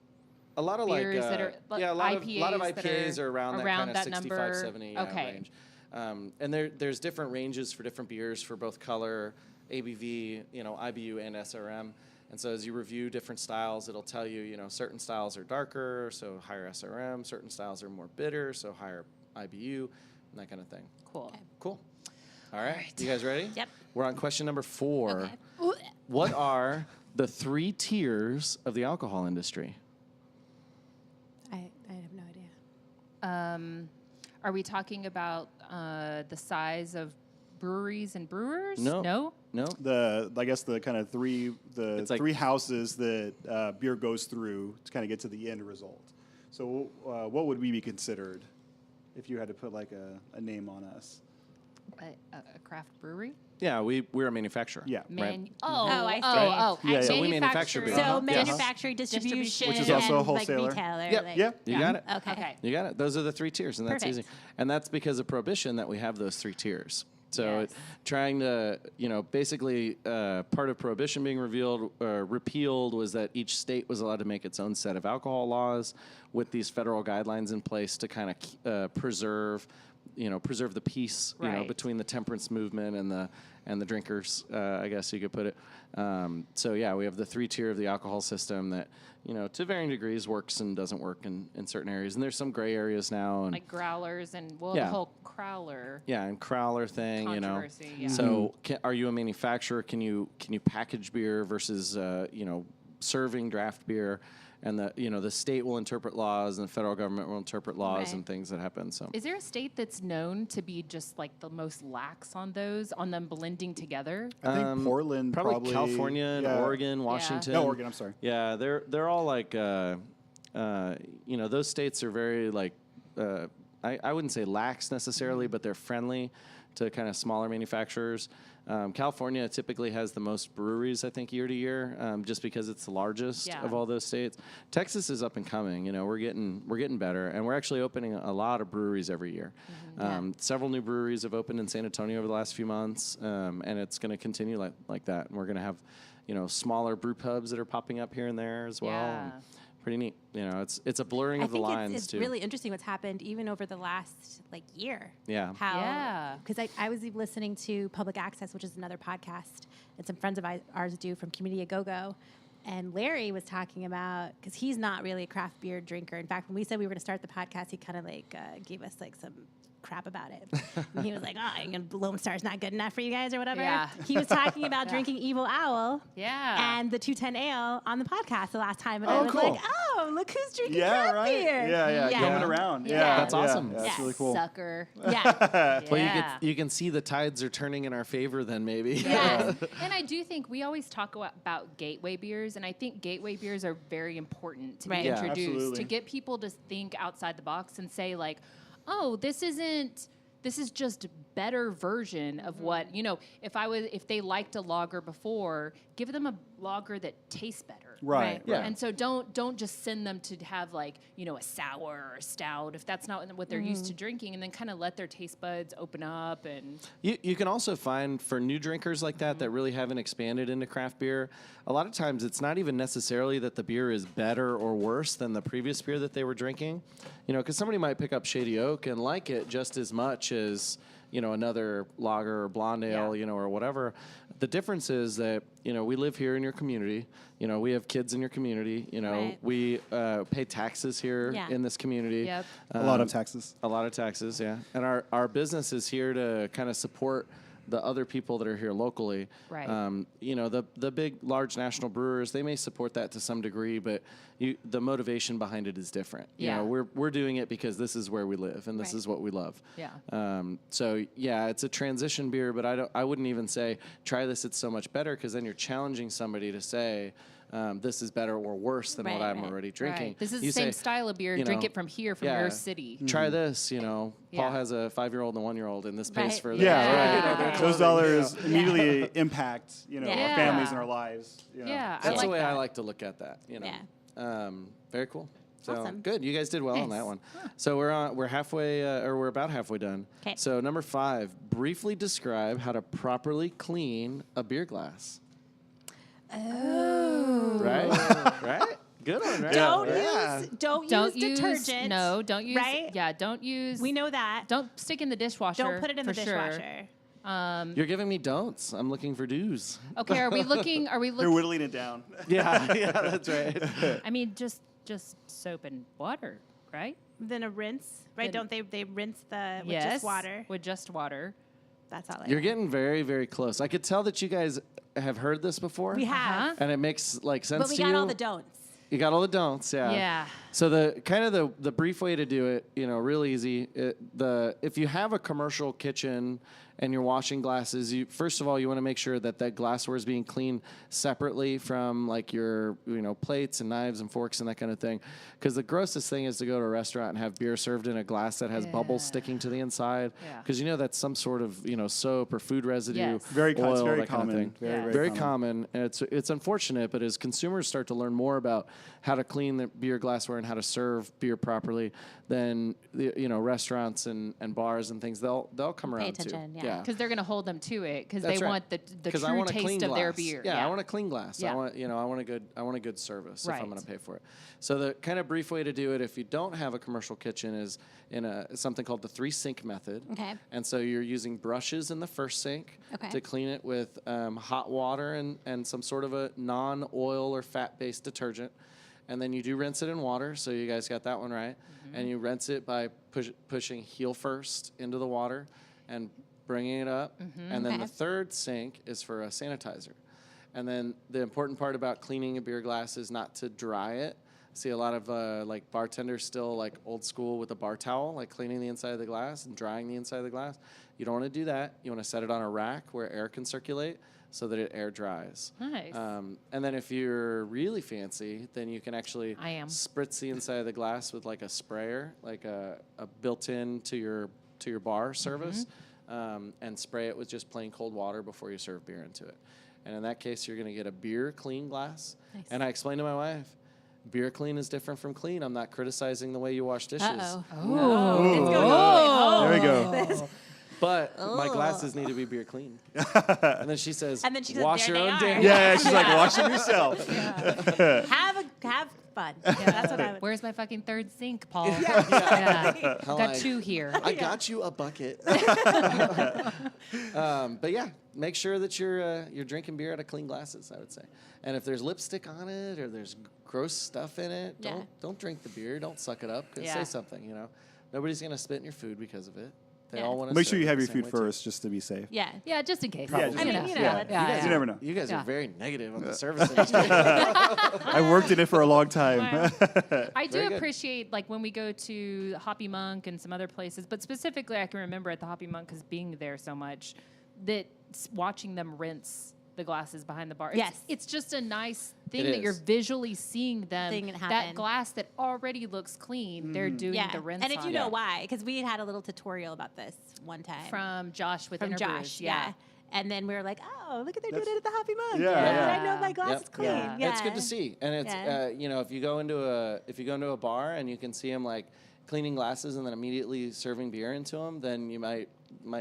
A lot of beers that are a lot of IPAs that IPAs are around that kind of that 65, number. 70 Okay. range. And there's different ranges for different beers for both color, ABV, IBU and SRM. And so as you review different styles, it'll tell you, certain styles are darker, so higher SRM. Certain styles are more bitter, so higher IBU, and that kind of thing. cool. Cool. All right. You guys ready? Yep. We're on question number 4. okay. What are the 3 tiers of the alcohol industry? I have no idea. Are we talking about the size of breweries and brewers? No. No? No? I guess the kind of three like- three houses that beer goes through to kind of get to the end result. So what would we be considered if you had to put like a name on us? A craft brewery? Yeah, we're a manufacturer. Yeah. Right. Oh, I see. Yeah, so we manufacture beer. So Uh-huh. manufacturing, distribution, Which is also a and, wholesaler. like retailer. Yep. Like, Yeah. You got it. Okay. You got it. Those are the 3 tiers, and that's Perfect. easy. And that's because of Prohibition that we have those 3 tiers. So Yes. trying to, basically part of Prohibition being repealed was that each state was allowed to make its own set of alcohol laws with these federal guidelines in place to kind of preserve the peace, Right. between the temperance movement and the drinkers, I guess you could put it. So yeah, we have the 3 tier of the alcohol system that, to varying degrees works and doesn't work in certain areas. And there's some gray areas now. And Like growlers and, the Yeah. whole crowler yeah, and crowler thing, controversy. Yeah. So are you a manufacturer? Can you package beer versus, serving draft beer? and the state will interpret laws and the federal government will interpret laws Right. and things that happen. So Is there a state that's known to be just like the most lax on them blending together? I think Portland, probably California and yeah. Oregon, Washington. No, Oregon. I'm sorry. Yeah, they're all like, those states are very like, I wouldn't say lax necessarily, but they're friendly to kind of smaller manufacturers. California typically has the most breweries, I think, year to year, just because it's the largest Yeah. of all those states. Texas is up and coming. We're getting better, and we're actually opening a lot of breweries every year. Several new breweries have opened in San Antonio over the last few months, and it's going to continue like that. And we're going to have, smaller brew pubs that are popping up here and there as well. Yeah. And pretty neat. It's a blurring I of the think lines it's too. really interesting what's happened even over the last year. Yeah. Yeah. Because I was listening to Public Access, which is another podcast, and some friends of ours do from Community A Go-Go. And Larry was talking about, because he's not really a craft beer drinker. In fact, when we said we were going to start the podcast, he kind of gave us some crap about it. And he was like, Lone Star's not good enough for you guys or whatever. Yeah. He was talking about drinking Evil Owl Yeah. and the 210 Ale on the podcast the last time. And Oh, I was cool. like, look who's drinking Yeah, craft right. beer. Yeah. Yeah. Coming around. Yeah. Yeah, That's awesome. Yeah, that's Yeah. really cool. Sucker. Yeah. Well, Yeah. you can see the tides are turning in our favor then maybe. Yes. And I do think we always talk about gateway beers, and I think gateway beers are very important to Right. be Yeah, introduced, absolutely. to get people to think outside the box and say oh, this is just better version of what, if they liked a lager before, give them a lager that tastes better. Right. Yeah. And so don't just send them to have a sour or a stout if that's not what they're used to drinking, and then kind of let their taste buds open up. And You can also find for new drinkers like that really haven't expanded into craft beer, a lot of times it's not even necessarily that the beer is better or worse than the previous beer that they were drinking. Because somebody might pick up Shady Oak and like it just as much as another lager or blonde ale, or whatever. The difference is that, we live here in your community. We have kids in your community. Right. We pay taxes here Yeah. in this community. Yep. A lot of taxes. A lot of taxes, yeah. And our business is here to kind of support the other people that are here locally. Right. The big, large national brewers, they may support that to some degree, but the motivation behind it is different. Yeah. We're doing it because this is where we live and this Right. is what we love. Yeah. So yeah, it's a transition beer, but I wouldn't even say try this. It's so much better, because then you're challenging somebody to say this is better or worse than what Right, I'm right. already drinking. Right. This is You the same say, style of beer. you Drink know, it from here, from yeah. your city. Try this, Paul Yeah. has a 5-year-old and a 1-year-old, and this pays Right. for Yeah, their right. Yeah. Those dollars immediately impact, Yeah. our families and our lives. Yeah. That's the way I that. like to look at that. Yeah. Very cool. So Awesome. good. You guys did well on Nice. that one. So we're halfway, or we're about halfway done. 'Kay. So number 5, briefly describe how to properly clean a beer glass. Oh. Right? Right? Good one, right? Don't Yeah. use detergent. No, don't use. Right? Yeah, don't use. We know that. Don't stick in the dishwasher. Don't put it in the for sure. dishwasher. You're giving me don'ts. I'm looking for do's. Okay, are we looking? They're whittling it down. Yeah, that's right. I mean, just soap and water, right? Then a rinse, right? Then- Don't they rinse with Yes, just water? With just water. That's all. You're getting very, very close. I could tell that you guys have heard this before. We have, Uh-huh. And it makes sense but we to got you. all the don'ts. You got all the don'ts, yeah. Yeah. So the brief way to do it, real easy. If you have a commercial kitchen and you're washing glasses, first of all you want to make sure that glassware is being cleaned separately from your plates and knives and forks and that kind of thing. Because the grossest thing is to go to a restaurant and have beer served in a glass that has bubbles Yeah. sticking to the inside. Yeah. Because that's some sort of soap or food residue, Yes. It's oil, very that kind of common. thing. Very, Yeah. very, Very common, and it's unfortunate, but as consumers start to learn more about how to clean the beer glassware and how to serve beer properly, then restaurants and bars and things they'll come around attention, to. yeah. Because they're going to hold them to it because they That's right. want the 'Cause I true want a taste clean of their glass. beer. Yeah, I want a clean glass. Yeah. I want a good service if I'm Right. going to pay for it. So the kind of brief way to do it, if you don't have a commercial kitchen, is in something called the 3-sink method. Okay. And so you're using brushes in the first sink Okay. to clean it with hot water and some sort of a non-oil or fat-based detergent. And then you do rinse it in water, so you guys got that one right. Mm-hmm. And you rinse it by pushing heel first into the water and bringing it up. Mm-hmm. And then Okay. the third sink is for a sanitizer. And then the important part about cleaning a beer glass is not to dry it, See a lot of like bartenders still like old school with a bar towel, like cleaning the inside of the glass and drying the inside of the glass. You don't want to do that. You want to set it on a rack where air can circulate so that it air dries. Nice. And then if you're really fancy, then you can actually spritz the inside of the glass with like a sprayer, like a built-in to your bar service, and spray it with just plain cold water before you serve beer into it. And in that case, you're going to get a beer clean glass. Nice. And I explained to my wife, beer clean is different from clean. I'm not criticizing the way you wash dishes. There we go. But my glasses need to be beer clean. And then she says, wash your own damn. Yeah, she's like, wash them yourself. Have fun. Yeah, that's what I would. Where's my fucking third sink, Paul? Yeah. Got like, 2 here. I got you a bucket. But yeah, make sure that you're drinking beer out of clean glasses, I would say. And if there's lipstick on it or there's gross stuff in it, don't drink the beer. Don't suck it up. Say something, you know. Nobody's going to spit in your food because of it. They all want to make sure you have your food first just to be safe. Yeah, just in case. Yeah, I mean, you never know. You guys are very negative on the service industry. I worked in it for a long time. I do appreciate, like, when we go to Hoppy Monk and some other places, but specifically I can remember at the Hoppy Monk, because being there so much, that watching them rinse the glasses behind the bar. It's just a nice thing that you're visually seeing them. That glass that already looks clean, they're doing the rinse. And if you know why, because we had a little tutorial about this one time. From Josh with Josh, And then we were like, oh, look at they're doing it at the Hoppy Monk. I know my glass is clean. Yeah. It's good to see. And it's you know, if you go into a bar and you can see them like cleaning glasses and then immediately serving beer into them, then you might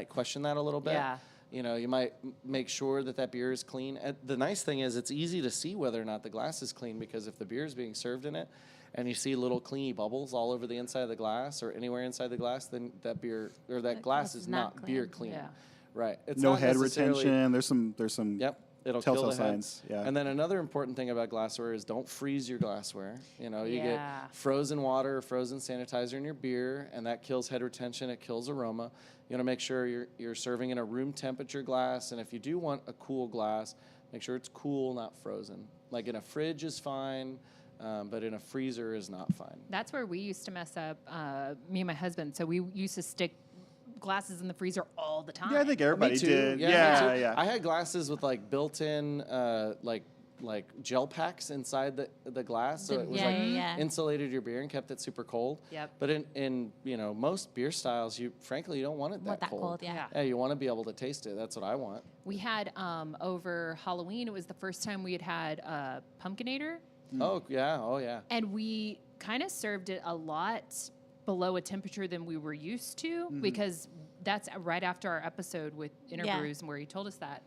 question that a little bit. Yeah. You know, you might make sure that beer is clean. The nice thing is it's easy to see whether or not the glass is clean, because if the beer is being served in it and you see little cleany bubbles all over the inside of the glass or anywhere inside the glass, then that beer or that glass is not beer clean. Yeah. Right. It's no not head retention. There's some it'll telltale kill the signs. Head. Yeah. And then another important thing about glassware is don't freeze your glassware. You know, you get frozen water or frozen sanitizer in your beer, and that kills head retention. It kills aroma. You want to make sure you're serving in a room temperature glass, and if you do want a cool glass, make sure it's cool, not frozen. Like in a fridge is fine, but in a freezer is not fine. That's where we used to mess up, me and my husband. So we used to stick glasses in the freezer all the time. Yeah, I think everybody did. Yeah. I had glasses with like built-in like gel packs inside the glass, so it was insulated your beer and kept it super cold. Yep. But in you know, most beer styles, you don't want it that cold. Yeah, you want to be able to taste it. That's what I want. We had over Halloween, it was the first time we had Pumpkinator. Oh yeah. And we kind of served it a lot below a temperature than we were used to, because that's right after our episode with Interbrews and where he told us that.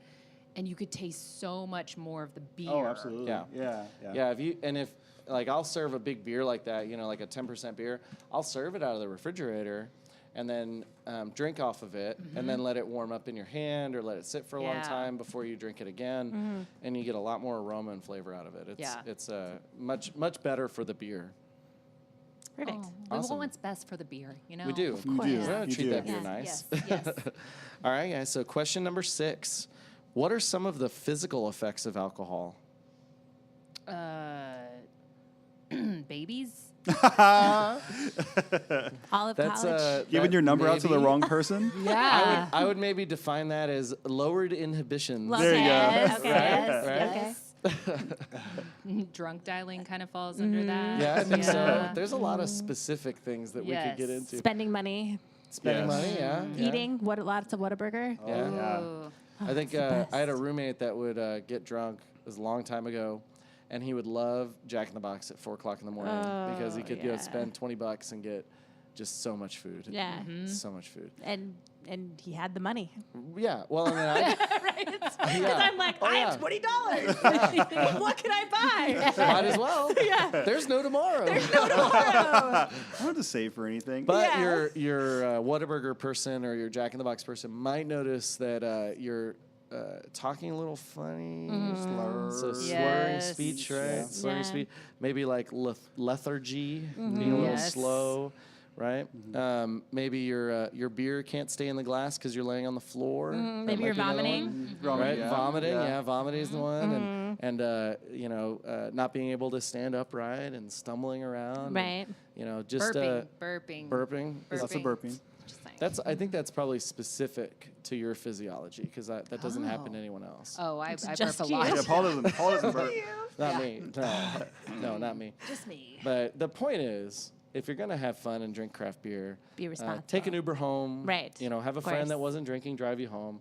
And you could taste so much more of the beer. Oh, absolutely. Yeah. If like I'll serve a big beer like that, you know, like a 10% beer, I'll serve it out of the refrigerator and then drink off of it and then let it warm up in your hand or let it sit for a long time before you drink it again. And you get a lot more aroma and flavor out of it. It's much better for the beer. Perfect. We want what's best for the beer, you know? We do. Of course. We're going to treat that beer nice. Yes. All right, guys. So question number 6. What are some of the physical effects of alcohol? Babies. All of college. Giving your number out to the wrong person? Yeah. I would maybe define that as lowered inhibitions. There you go. Okay. Yes. Drunk dialing kind of falls under that. Yeah, I think so. There's a lot of specific things that we could get into. Spending money. Money, Eating. Lots of Whataburger. Yeah. I think I had a roommate that would get drunk. It was a long time ago. And he would love Jack in the Box at 4 o'clock in the morning because he could go spend $20 and get just so much food. Yeah. So much food. And he had the money. Yeah. Well, I mean, right? Because I'm like, I have $20. What can I buy? Might as well. Yeah. There's no tomorrow. I don't have to save for anything. But your Whataburger person or your Jack in the Box person might notice that you're talking a little funny, so slurring speech, right? Slurring speech, maybe like lethargy, being a little slow, right? Maybe your beer can't stay in the glass because you're laying on the floor. Maybe you're vomiting. Right, Yeah. vomiting. Yeah. Yeah, vomiting is the one, and not being able to stand upright and stumbling around. Right. And, just Burping. burping. Lots of burping. Just saying. I think that's probably specific to your physiology because that doesn't happen to anyone else. Oh, I just burp a you. lot. Yeah, Paul doesn't burp. Not me. No, not me. Just me. But the point is, if you're gonna have fun and drink craft beer, Be responsible. take an Uber home. Right. Have a Of friend course. that wasn't drinking drive you home.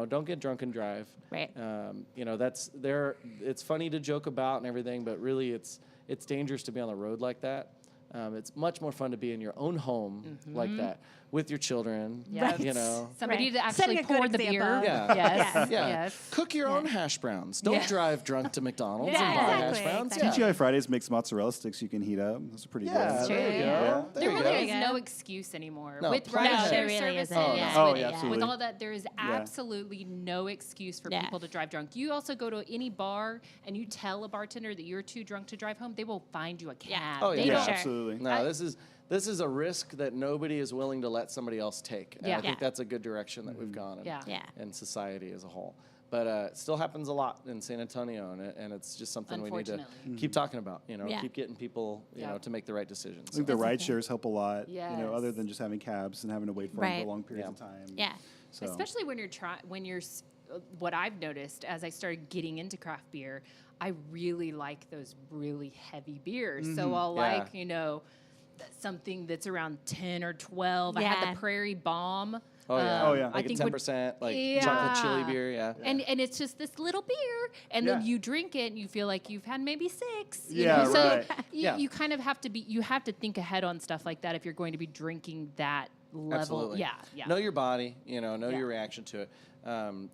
Don't get drunk and drive. Right. That's there. It's funny to joke about and everything, but really, it's dangerous to be on the road like that. It's much more fun to be in your own home like that with your children. Yeah. Right. Somebody Right. to Setting actually a good pour the beer. example. Yeah. Yes. Yeah. Yes. Cook your own hash browns. Don't Yeah. drive drunk to McDonald's Yeah, and buy hash exactly, browns. exactly. Yeah. TGI Fridays makes mozzarella sticks you can heat up. Those are pretty Yeah, good. there you go. Yeah. There There you really go. is no excuse anymore. No, With plan ride ahead. share There really services, isn't. Oh, Yeah. oh, With- yeah, absolutely. with all that, there is absolutely no excuse for Yeah. people to drive drunk. You also go to any bar and you tell a bartender that you're too drunk to drive home, they will find you a cab. Oh, yeah. They Yeah, don't- Sure. absolutely. No, this is a risk that nobody is willing to let somebody else take. And Yeah. I think Yeah. that's a good direction that we've gone in, Yeah. Yeah. in society as a whole. But it still happens a lot in San Antonio, and it's just something we need to Unfortunately. keep talking about. Yeah. Keep getting people, Yeah. to make the right decisions. I think the ride shares help a lot. Yes. Other than just having cabs and having to wait for them Right. for long periods Yeah. of time. Yeah. So. Especially when what I've noticed as I started getting into craft beer, I really like those really heavy beers. So I'll Yeah. like, something that's around 10 or 12. I had Yeah. the Prairie Bomb. Oh yeah, Oh, yeah. like a think 10% like Yeah. chocolate chili beer. Yeah. And it's just this little beer, and then Yeah. you drink it, and you feel like you've had maybe 6. Yeah, So right. Yeah. you kind of have to think ahead on stuff like that if you're going to be drinking that level. Absolutely. Yeah. Know your body, know Yeah. your reaction to it.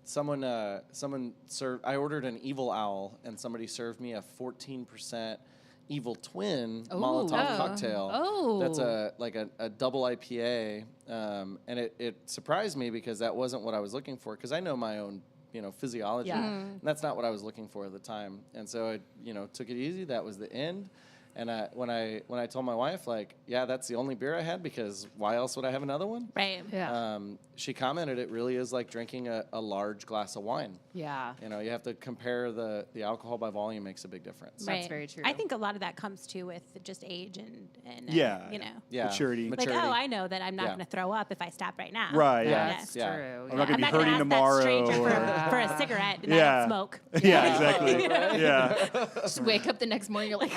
Someone served. I ordered an Evil Owl, and somebody served me a 14% Evil Twin Molotov Oh. cocktail. Oh. That's a double IPA, and it surprised me because that wasn't what I was looking for. Because I know my own physiology, Yeah. and that's not what I was looking for at the time. And so I took it easy. That was the end. And when I told my wife, that's the only beer I had because why else would I have another one? Right. Yeah. She commented it really is like drinking a large glass of wine. Yeah. You have to compare the alcohol by volume makes a big difference. That's very true. I think a lot of that comes too with just age and Yeah. Yeah. Maturity. Like, oh, I know that I'm not Yeah. going to throw up if I stop right now. Right, yeah. That's Yeah. true. I'm not gonna be I'm not hurting ask tomorrow. that stranger or- for a cigarette and I Yeah. don't smoke. Yeah, exactly. Yeah. Just wake up the next morning, you're like,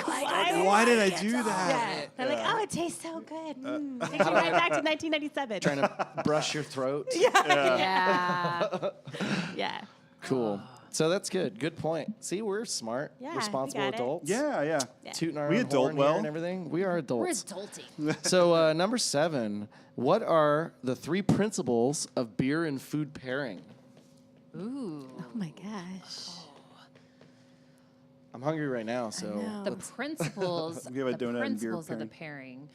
Why did I do that? Yeah. They're like, oh, it tastes so good. Takes you right back to 1997. Trying to brush your throat. yeah. Yeah. Cool. So that's good. Good point. See, we're smart, Yeah, we responsible got it. adults. Yeah, yeah. Yeah. Tooting our We own adult horn here well. and everything. We are We're adults. adulting. So number 7, what are the 3 principles of beer and food pairing? Ooh. Oh my gosh. I'm hungry right now, so know. The principles, We have a the donut and beer principles of the pairing.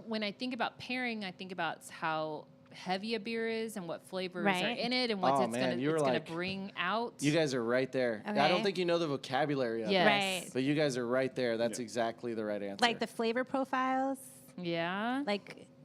When I think about pairing, I think about how heavy a beer is and what flavors are Right. in it and what Oh, it's man, you were gonna like- bring out. you guys are right there. I don't Okay. think you know the vocabulary of Yes. it, Right. but you guys are right there. That's Yeah. exactly the right answer. Like the flavor profiles, Yeah.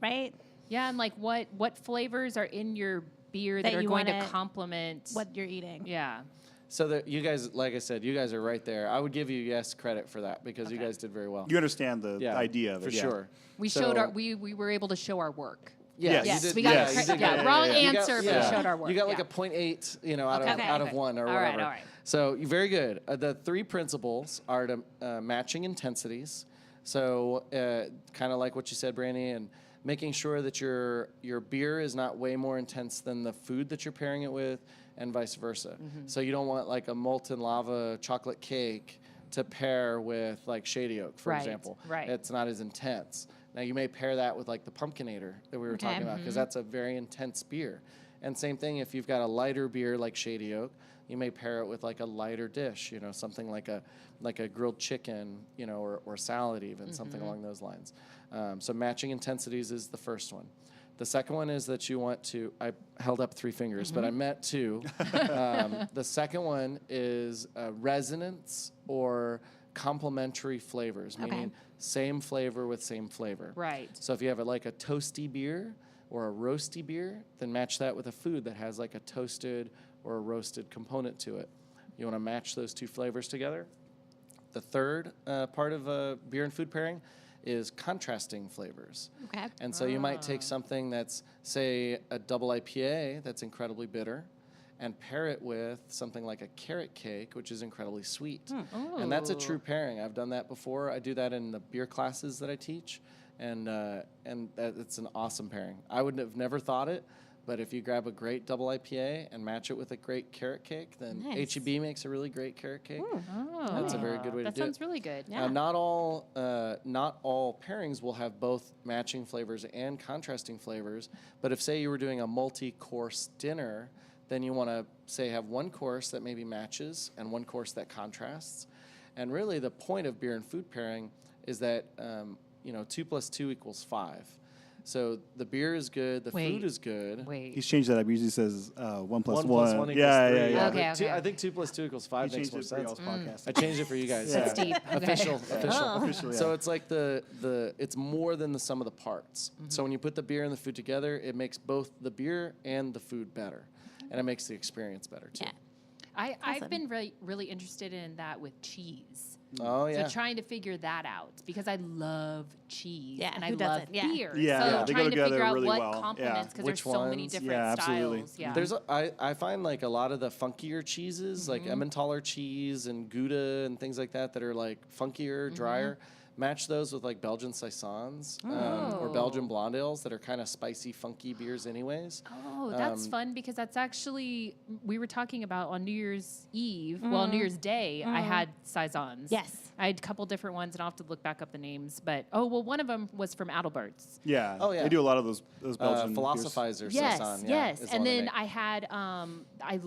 right? Yeah, and like what flavors are in your beer that That are you going to wanna- complement What you're eating. Yeah. So that you guys, like I said, you guys are right there. I would give you credit for that because you Okay. guys did very well. You understand the Yeah, idea of it. for yeah. sure. We So- showed we were able to show our work. Yeah, Yes. you did, we got yeah, it. you did Yeah, good. wrong You got- answer, but we showed our work. You got like Yeah. a 0.8, out Okay. of out of Okay. 1 or All whatever. right, all right. So very good. The 3 principles are to matching intensities. So kind of like what you said, Brandi, and making sure that your beer is not way more intense than the food that you're pairing it with, and vice versa. Mm-hmm. So you don't want like a molten lava chocolate cake to pair with like Shady Oak, for Right, example. right. It's not as intense. Now you may pair that with like the Pumpkinator that we were Okay. talking about because that's a very intense beer. And same thing if you've got a lighter beer like Shady Oak, you may pair it with like a lighter dish, something like a grilled chicken, or salad even, something along those lines. So matching intensities is the first one. The second one is that you want to, I held up 3 fingers, but I meant 2. The second one is resonance or complementary flavors, meaning same flavor with same flavor. Right. So if you have like a toasty beer or a roasty beer, then match that with a food that has like a toasted or a roasted component to it. You want to match those two flavors together. The third part of a beer and food pairing is contrasting flavors. Okay. And so you might take something that's, say, a double IPA that's incredibly bitter, and pair it with something like a carrot cake, which is incredibly sweet. And that's a true pairing. I've done that before. I do that in the beer classes that I teach, and it's an awesome pairing. I would have never thought it, but if you grab a great double IPA and match it with a great carrot cake, then H-E-B makes a really great carrot cake. That's a very good way to do it. That sounds really good. Yeah. Not all pairings will have both matching flavors and contrasting flavors, but if, say, you were doing a multi-course dinner, then you want to, say, have one course that maybe matches and one course that contrasts. And really the point of beer and food pairing is that, 2 + 2 = 5. So the beer is good, the food is good. He's changed that up. He usually says 1 + 1. 1 + 1 = 3. Yeah. Okay. I think 2 + 2 = 5 makes more sense. I changed it for you guys. That's deep. Official. Officially, So it's like it's more than the sum of the parts. So when you put the beer and the food together, it makes both the beer and the food better, and it makes the experience better too. Yeah. I've been really interested in that with cheese. Oh yeah. So trying to figure that out because I love cheese and I who love doesn't? Yeah. beer. Yeah, so they go trying to together figure out really what well. complements because Which there's so many ones? different Yeah, absolutely. styles. Yeah. There's I find like a lot of the funkier cheeses, like Emmentaler cheese and Gouda and things like that are like funkier, drier. Match those with like Belgian saisons or Belgian blonde ales that are kind of spicy, funky beers anyways. Oh, that's fun because that's actually, we were talking about on New Year's Eve, New Year's Day, I had saisons. Yes. I had a couple different ones, and I'll have to look back up the names. But, one of them was from Adelbert's. Yeah. Oh, yeah. They do a lot of those Belgian beers. Philosophizer Yes, saison. yes. Is the And one they then make. I had, I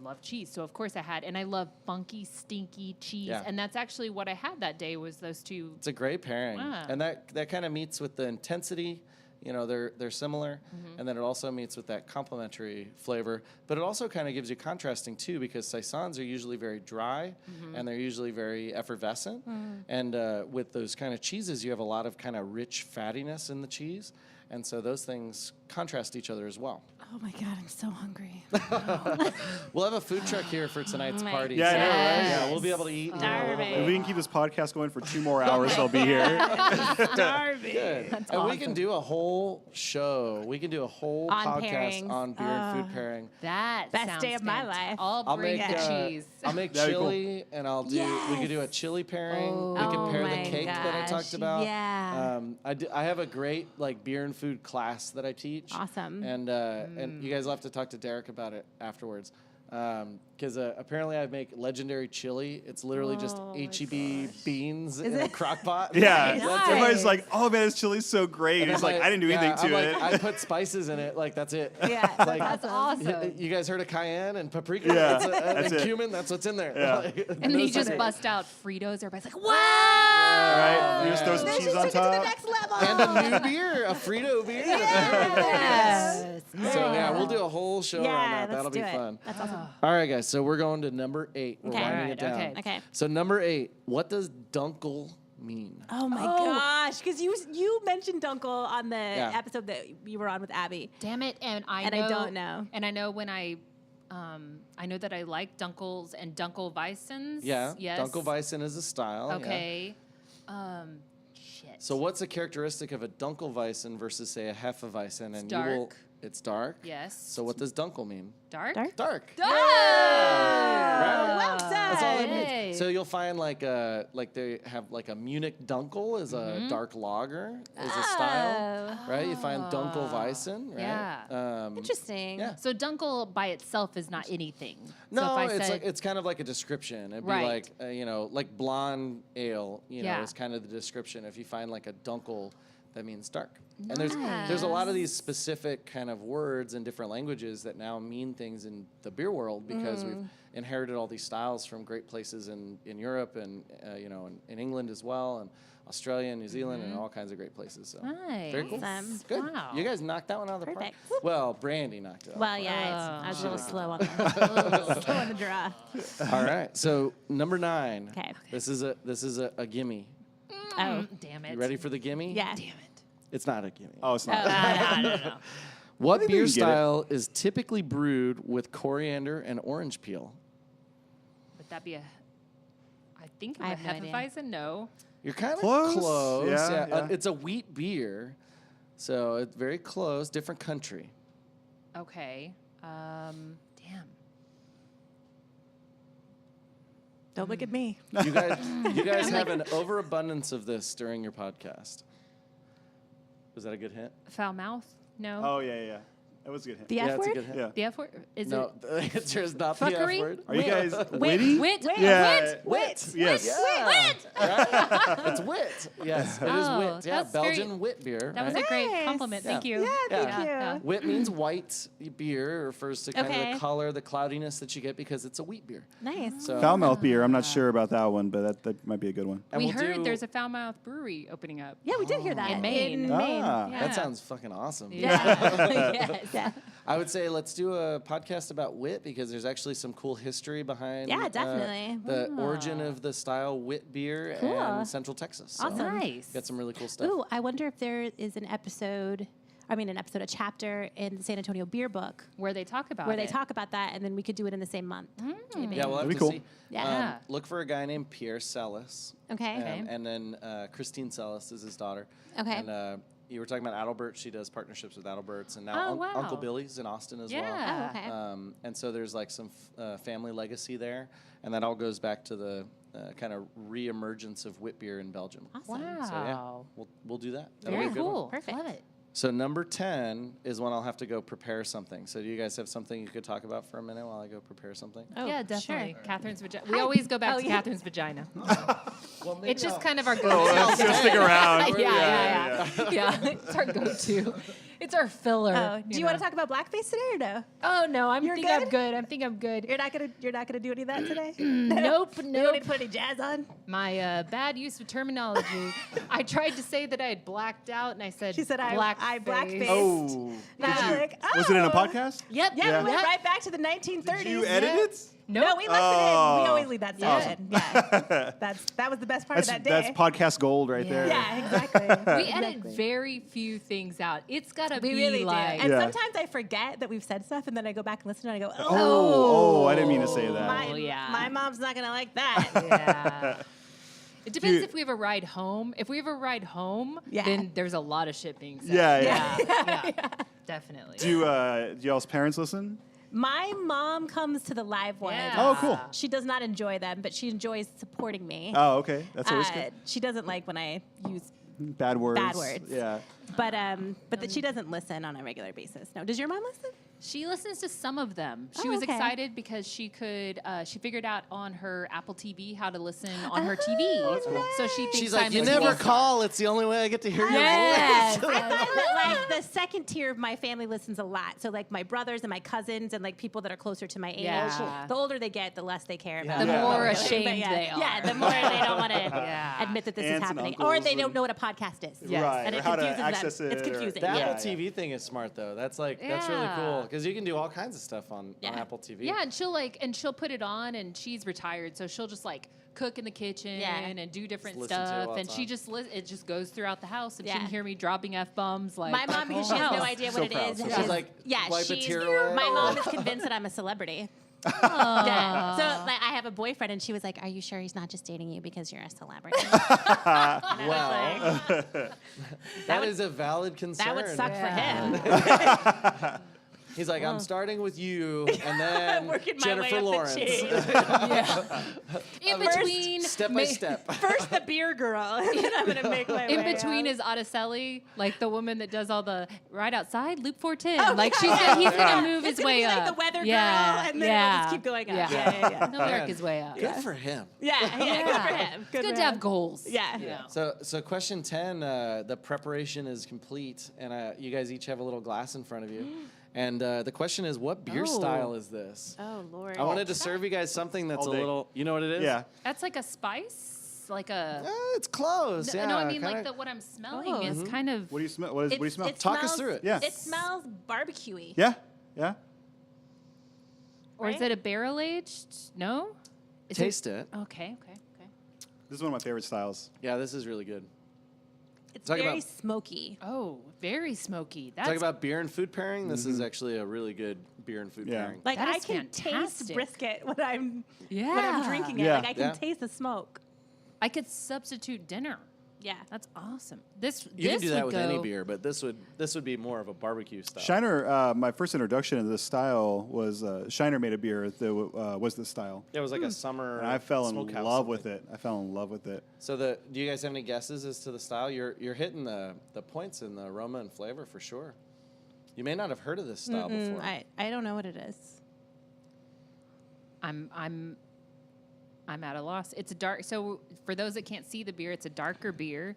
love cheese, so of course I had, and I love funky, stinky cheese. Yeah. And that's actually what I had that day was those two. It's a great pairing, Wow. and that kind of meets with the intensity. They're similar, and then it also meets with that complementary flavor. But it also kind of gives you contrasting too, because saisons are usually very dry, and they're usually very effervescent. And with those kind of cheeses, you have a lot of kind of rich fattiness in the cheese, and so those things contrast each other as well. Oh my God, I'm so hungry. We'll have a food truck here for tonight's my party. Yeah, I know, right? Yeah, we'll be able to eat. Starving. If we can keep this podcast going for 2 more hours, I'll be here. Starving. Good. And we can do a whole show. We can do a whole On podcast pairings. on beer and food pairing. That Best sounds day of my life. I'll bring make, the cheese. I'll make That'd be cool. chili, and I'll do. We could do a chili pairing. We could pair the my cake that I gosh, talked about. yeah. I have a great like beer and food class that I teach. Awesome. And you guys will have to talk to Derek about it afterwards. Because apparently I make legendary chili. It's literally just H-E-B beans in a crock pot. Yeah. Nice. Everybody's like, oh man, this chili's so great. And He's I'm like, I didn't do anything to it. I put spices in it. Like, that's it. Yeah, Like, That's awesome. You guys heard of cayenne and paprika? Yeah, and that's it. cumin? That's what's in there. Yeah. Like, And then those you just are- bust out Fritos. Everybody's like, wow! All right. You just throw some This cheese just on took it to the top. next level. And a new beer, a Frito beer. Yes. So, yeah, we'll do a whole show Yeah, on that. let's That'll be do it. fun. That's awesome. All right, guys. So we're going to number 8. We're Okay. winding All it right, down. okay. Okay. So number 8, what does dunkel mean? Oh my gosh, because you mentioned Dunkel on the Yeah. episode that you were on with Abby. Damn it! And I don't know. And I know when I know that I like Dunkels and Dunkelweissens. Yeah. Yes. Dunkelweissen is a style. yeah. Okay. Shit. So what's a characteristic of a Dunkelweissen versus, say, a Hefeweizen? And dark. you will. It's dark. Yes. So what does dunkel mean? Dark. Dark? Dark. Dark. Right? Well done. That's all it Hey. means. So you'll find like they have like a Munich Dunkel is a dark lager is a style, right? You find Dunkelweissen, right? Yeah. Interesting. Yeah. So Dunkel by itself is not anything. No, so if I it's said, like it's kind of like a description. It'd Right. be like like blonde ale, Yeah. is kind of the description. If you find like a dunkel that means dark. And there's a lot of these specific kind of words in different languages that now mean things in the beer world because we've inherited all these styles from great places in Europe and in England as well, and Australia and New Zealand and all kinds of great places. So Nice. very cool. Awesome. Good. Wow. You guys knocked that one out of the Perfect. park. Well, Brandi knocked it out. Well, yeah, I was a little slow on the slow on the draw. All right. So number 9. Okay. This is a gimme. Oh, Damn it. You ready for the gimme? yeah. Damn it. It's not a gimme. Oh, it's not. No. What think beer we can get it. style is typically brewed with coriander and orange peel? Would that be a... I think it I would have no idea. Hefeweizen. No. You're kind of Close. close. Yeah. It's a wheat beer, so it's very close. Different country. Okay. Damn. Don't look at me. You guys have an overabundance of this during your podcast. Was that a good hint? Foul mouth? No. Oh, yeah. That was a good hint. The Yeah, F it's a word? good hint. Yeah. The F word? Is No, it the answer is not the fuckery? F word. Are you guys Wit? witty? Wit? Yeah. Wit. Yes. Yeah. Wit! Right? It's wit. Yes, it is Oh, wit. Yeah, that's very- Belgian wit beer. That was right? a great Nice. compliment. Thank you. Yeah, thank you. Yeah. Wit means white beer. It refers to kind of Okay. the color, the cloudiness that you get because it's a wheat beer. Nice. So, Foul mouth beer. I'm not sure about that one, but that might be a good one. and We we'll heard do- there's a Foul Mouth brewery opening up. Yeah, we did hear that. In Maine. In Maine. Ah. Yeah. That sounds fucking awesome. Yeah. yes. Yeah. I would say let's do a podcast about wit because there's actually some cool history behind Yeah, definitely. the origin of the style wit beer Cool. in Central Texas. So Awesome. Nice. got some really cool stuff. Ooh, I wonder if there is a chapter in the San Antonio Beer Book Where they talk about where it. they talk about that, and then we could do it in the same month. Maybe. Yeah, we'll have That'd be to cool. see. Yeah. Look for a guy named Pierre Celis. Okay. And then Christine Celis is his daughter. Okay. And you were talking about Adalbert. She does partnerships with Adalbert's. And now Oh, wow. Uncle Billy's in Austin as well. Yeah. Oh, okay. And so there's like some family legacy there. And that all goes back to the kind of re-emergence of wit beer in Belgium. Awesome. Wow. So yeah, we'll do that. That'll Very be a good one. cool. Perfect. Love it. So number 10 is when I'll have to go prepare something. So do you guys have something you could talk about for a minute while I go prepare something? Oh, Yeah, definitely. Sure. Catherine's vagina. We always go back Oh, to yeah. Catherine's vagina. Well, maybe It's just I'll- kind of our Oh, go-to. let's just stick around. Yeah. It's our go-to. It's our filler. Oh, do you want to talk about blackface today or no? Oh no, I'm You're think I'm good? good. I think I'm good. You're not gonna do any of that today. Nope, You don't nope. need to put any jazz on. My bad use of terminology. I tried to say that I had blacked out, and I said She said, I blackface. Oh. Now Did you- like, Was it in a oh. podcast? Yep. Yeah, Yeah. we went right back to the 1930s. Did you edit Yeah. it? Nope. No, we left it in. We always Oh. leave that stuff in. Yeah. That was the best part of that day. That's podcast gold right there. Yeah, exactly. We edit very few things out. It's gotta We be really like do. And Yeah. sometimes I forget that we've said stuff, and then I go back and listen, and I go, Oh, I didn't mean to say that. my, yeah. my mom's not gonna like that. yeah. It depends you- if we have a ride home. If we have a ride home, Yeah. then there's a lot of shit being said. Yeah. Yeah, definitely. Do y'all's parents listen? My mom comes to the live ones. Yeah. Oh, cool. She does not enjoy them, but she enjoys supporting me. Oh, okay. That's always good. She doesn't like when I use, Bad words. bad words. Yeah. but she doesn't listen on a regular basis. No, does your mom listen? She listens to some of them. She Oh, was okay. excited because she could. She figured out on her Apple TV how to listen on her TV. that's cool. So she thinks She's like, I'm you a never TV call. It's the only way I get to hear your Yes. voice. I find that like the second tier of my family listens a lot. So like my brothers and my cousins and like people that are closer to my age. Yeah. The older they get, the less they care about The it. more But ashamed yeah, they are. Yeah, the more they don't want to Yeah. admit that this Aunts is and happening, uncles or they don't and- know what a podcast is. Yes. Right. And or it how to confuses them. access it. It's or- confusing. The Yeah. Apple TV thing is smart though. That's really Yeah. cool because you can do all kinds of stuff on Yeah. Apple TV. Yeah, and she'll put it on, and she's retired, so she'll just like cook in the kitchen Yeah. and do different Just listen to it stuff, while and it's she on. just it just goes throughout the house, and she Yeah. can hear me dropping f-bombs like My mom, because she has no idea So what it proud, is. so is- proud. She's like, yeah, wipe a she's, tear away. my mom is convinced that I'm a celebrity. Yeah. So like, I have a boyfriend, and she was like, "Are you sure he's not just dating you because you're a celebrity?" Well, that is a valid concern. That would suck Yeah. for him. He's like, I'm starting with you, and then Working my Jennifer way up the Lawrence. chain. In between, Step by step. First the beer girl, and then I'm gonna make my way in between up. is Otticelli, like the woman that does all the right outside Loop 410. Like he's gonna move It's his gonna way be like up. the weather yeah. girl, and then yeah. it'll just keep going up. Yeah. Yeah. He'll work his way up. Good for him. Good for him. It's good to have goals. Yeah. You know. So question 10, the preparation is complete, and you guys each have a little glass in front of you. And the question is, what beer style is this? Oh Lord. I wanted to serve you guys something that's a All day. little, you know what it is? Yeah. That's like a spice, like a. It's close. No, yeah. no, I mean kinda- like what I'm smelling Oh. is kind of. What do you smell? What do you smell? Talk us through it. Yeah. It smells barbecuey. Yeah. Yeah. Or is right? it a barrel aged? No. Is Taste it. Okay. This is one of my favorite styles. Yeah, this is really good. It's Talk very about- smoky. Oh, very smoky. That's Talk about beer and food pairing. This is actually a really good beer and food Yeah. pairing. Like That I is can taste fantastic. brisket when I'm Yeah. drinking it. Yeah. Like I can Yeah. taste the smoke. I could substitute dinner. Yeah. That's awesome. This You can this do that would with any go- beer, but this would be more of a barbecue style. Shiner, my first introduction to this style was Shiner made a beer that was this style. Yeah, it was like a summer. And I fell in smokehouse love something. with it. I fell in love with it. So do you guys have any guesses as to the style? You're hitting the points in the aroma and flavor for sure. You may not have heard of this style before. I don't know what it is. I'm at a loss. It's a dark. So for those that can't see the beer, it's a darker beer.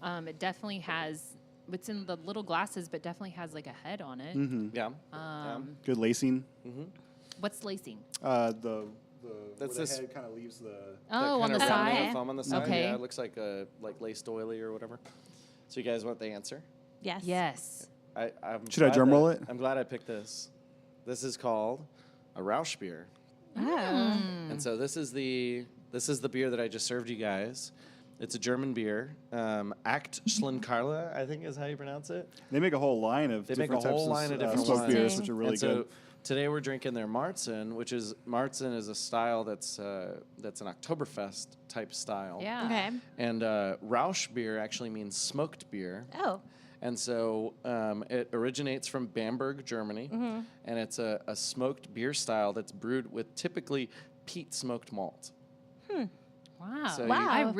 It definitely has. It's in the little glasses, but definitely has like a head on it. Yeah. Good lacing. What's lacing? That's That's where this- the head kind of leaves the. Oh, on the kinda round side. foam on the side. Okay. Yeah, it looks like laced oily or whatever. So you guys want the answer? Yes. Yes. I'm Should I glad drum roll it? I'm glad I picked this. This is called a Rauchbier. Oh. And so this is the beer that I just served you guys. It's a German beer. Hecht Schlenkerla, I think is how you pronounce it. They make a whole line of They make different a whole types line of different smoked wines. beers, which are really And so good. today we're drinking their Marzen, which is a style that's an Oktoberfest type style. Yeah. Okay. And Rauchbier actually means smoked beer. Oh. And so it originates from Bamberg, Germany, and it's a smoked beer style that's brewed with typically peat smoked malt. Wow. So Wow.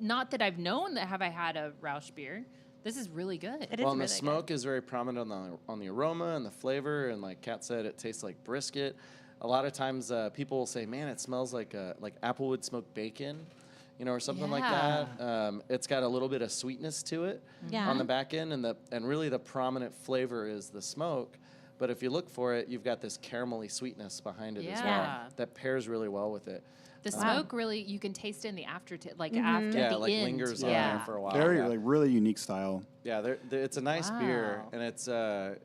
Not that I've known that have I had a Rauch beer. This is really good. It is Well, and really the smoke is very prominent on the aroma and the flavor, and like Kat said, it tastes like brisket. A lot of times people will say, "Man, it smells like applewood smoked bacon," or something like that. It's got a little bit of sweetness to it Yeah. on the back end, and really the prominent flavor is the smoke. But if you look for it, you've got this caramelly sweetness behind it as well Yeah. that pairs really well with it. The smoke really, you can taste it in the aftertaste, like Mm-hmm. after Yeah, the like end. lingers on yeah. there for a while. Very yeah. really unique style. Yeah, it's a nice beer, Wow. and it's and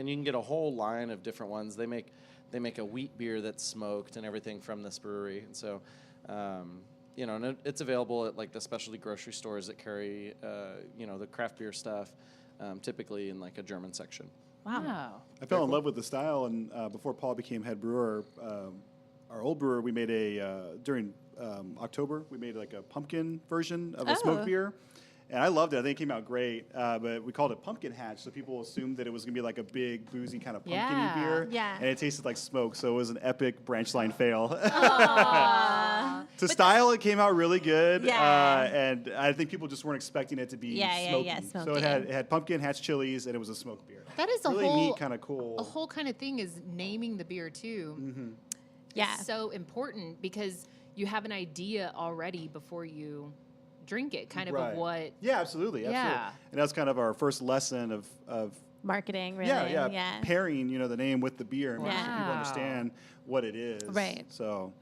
you can get a whole line of different ones. They make a wheat beer that's smoked and everything from this brewery, and so and it's available at like the specialty grocery stores that carry the craft beer stuff, typically in like a German section. Wow. I fell in love with the style, and before Paul became head brewer, our old brewer, we made during October, we made like a pumpkin version of a smoked beer. And I loved it. I think it came out great. But we called it Pumpkin Hatch, so people assumed that it was going to be like a big, boozy kind of pumpkin-y Yeah. beer. Yeah. And it tasted like smoke, so it was an epic Branchline fail. To style, it came out really good. Yeah. And I think people just weren't expecting it to be smoky. So smoky. it had pumpkin, hatch chilies, and it was a smoked beer. That is a really whole neat, kind of cool. A whole kind of thing is naming the beer too. Yeah. It's so important because you have an idea already before you drink it, kind of what. Yeah, absolutely. Yeah. And that's kind of our first lesson of Marketing, really. yeah, pairing, the name with the beer and making sure people Wow. understand what it is. Right. So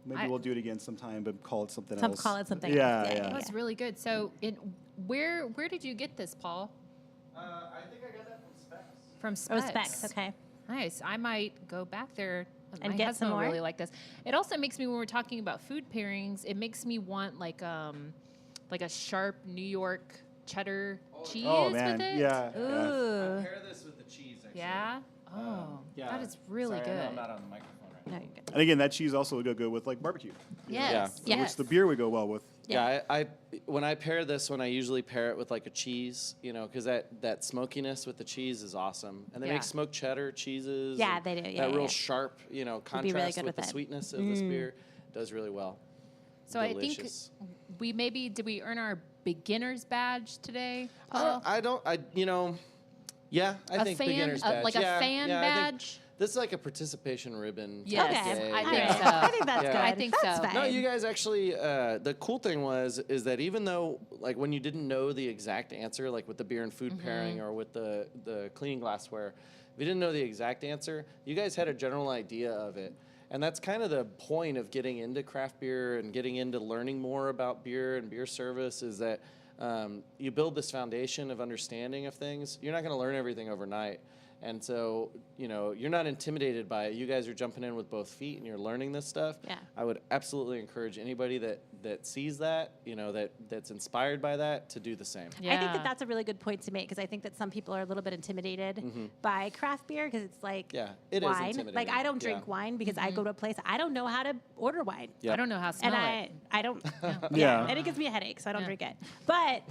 maybe we'll do it again sometime, but call it something Some else. call it something Yeah, else. yeah. That's really good. So, where did you get this, Paul? I think I got that from Specs. From Oh, Specs. specs. Okay. Nice. I might go back there. And My get husband some will more? really like this. It also makes me, when we're talking about food pairings, it makes me want like a sharp New York cheddar cheese Oh man, with it. yeah. Ooh. Pair this with the cheese. Actually. Yeah. Oh, Yeah. that is really Sorry, I know good. I'm not on the microphone right No, you're good. And again, that cheese also would go good with like barbecue. Yes. Yeah. Which the beer would go well with. Yeah, I when I pair this one, I usually pair it with like a cheese, because that smokiness with the cheese is awesome. And they Yeah. make smoked cheddar cheeses. Yeah, and they do. Yeah, that yeah, real yeah. sharp, contrast really with good with the it. sweetness of this beer does really well. So Delicious. I think did we earn our beginner's badge today? Yeah, I think beginner's badge. Like a fan I think badge? this is like a participation ribbon. Yes, type I day. think so. I think that's Yeah. good. I think That's so. fine. No, you guys actually. The cool thing is that even though like when you didn't know the exact answer, like with the beer and food pairing or with the cleaning glassware, if you didn't know the exact answer, you guys had a general idea of it. And that's kind of the point of getting into craft beer and getting into learning more about beer and beer service is that you build this foundation of understanding of things. You're not going to learn everything overnight. And so, you're not intimidated by it. You guys are jumping in with both feet and you're learning this stuff. Yeah. I would absolutely encourage anybody that sees that, that's inspired by that to do the same. Yeah. I think that that's a really good point to make because I think that some people are a little bit intimidated by craft beer because it's like Yeah, it is wine. intimidating. Like I don't drink Yeah. wine because I go to a place I don't know how to order wine. Yep. I don't know how to smell And it. I don't, Yeah. and it gives me a headache, so I don't drink it. But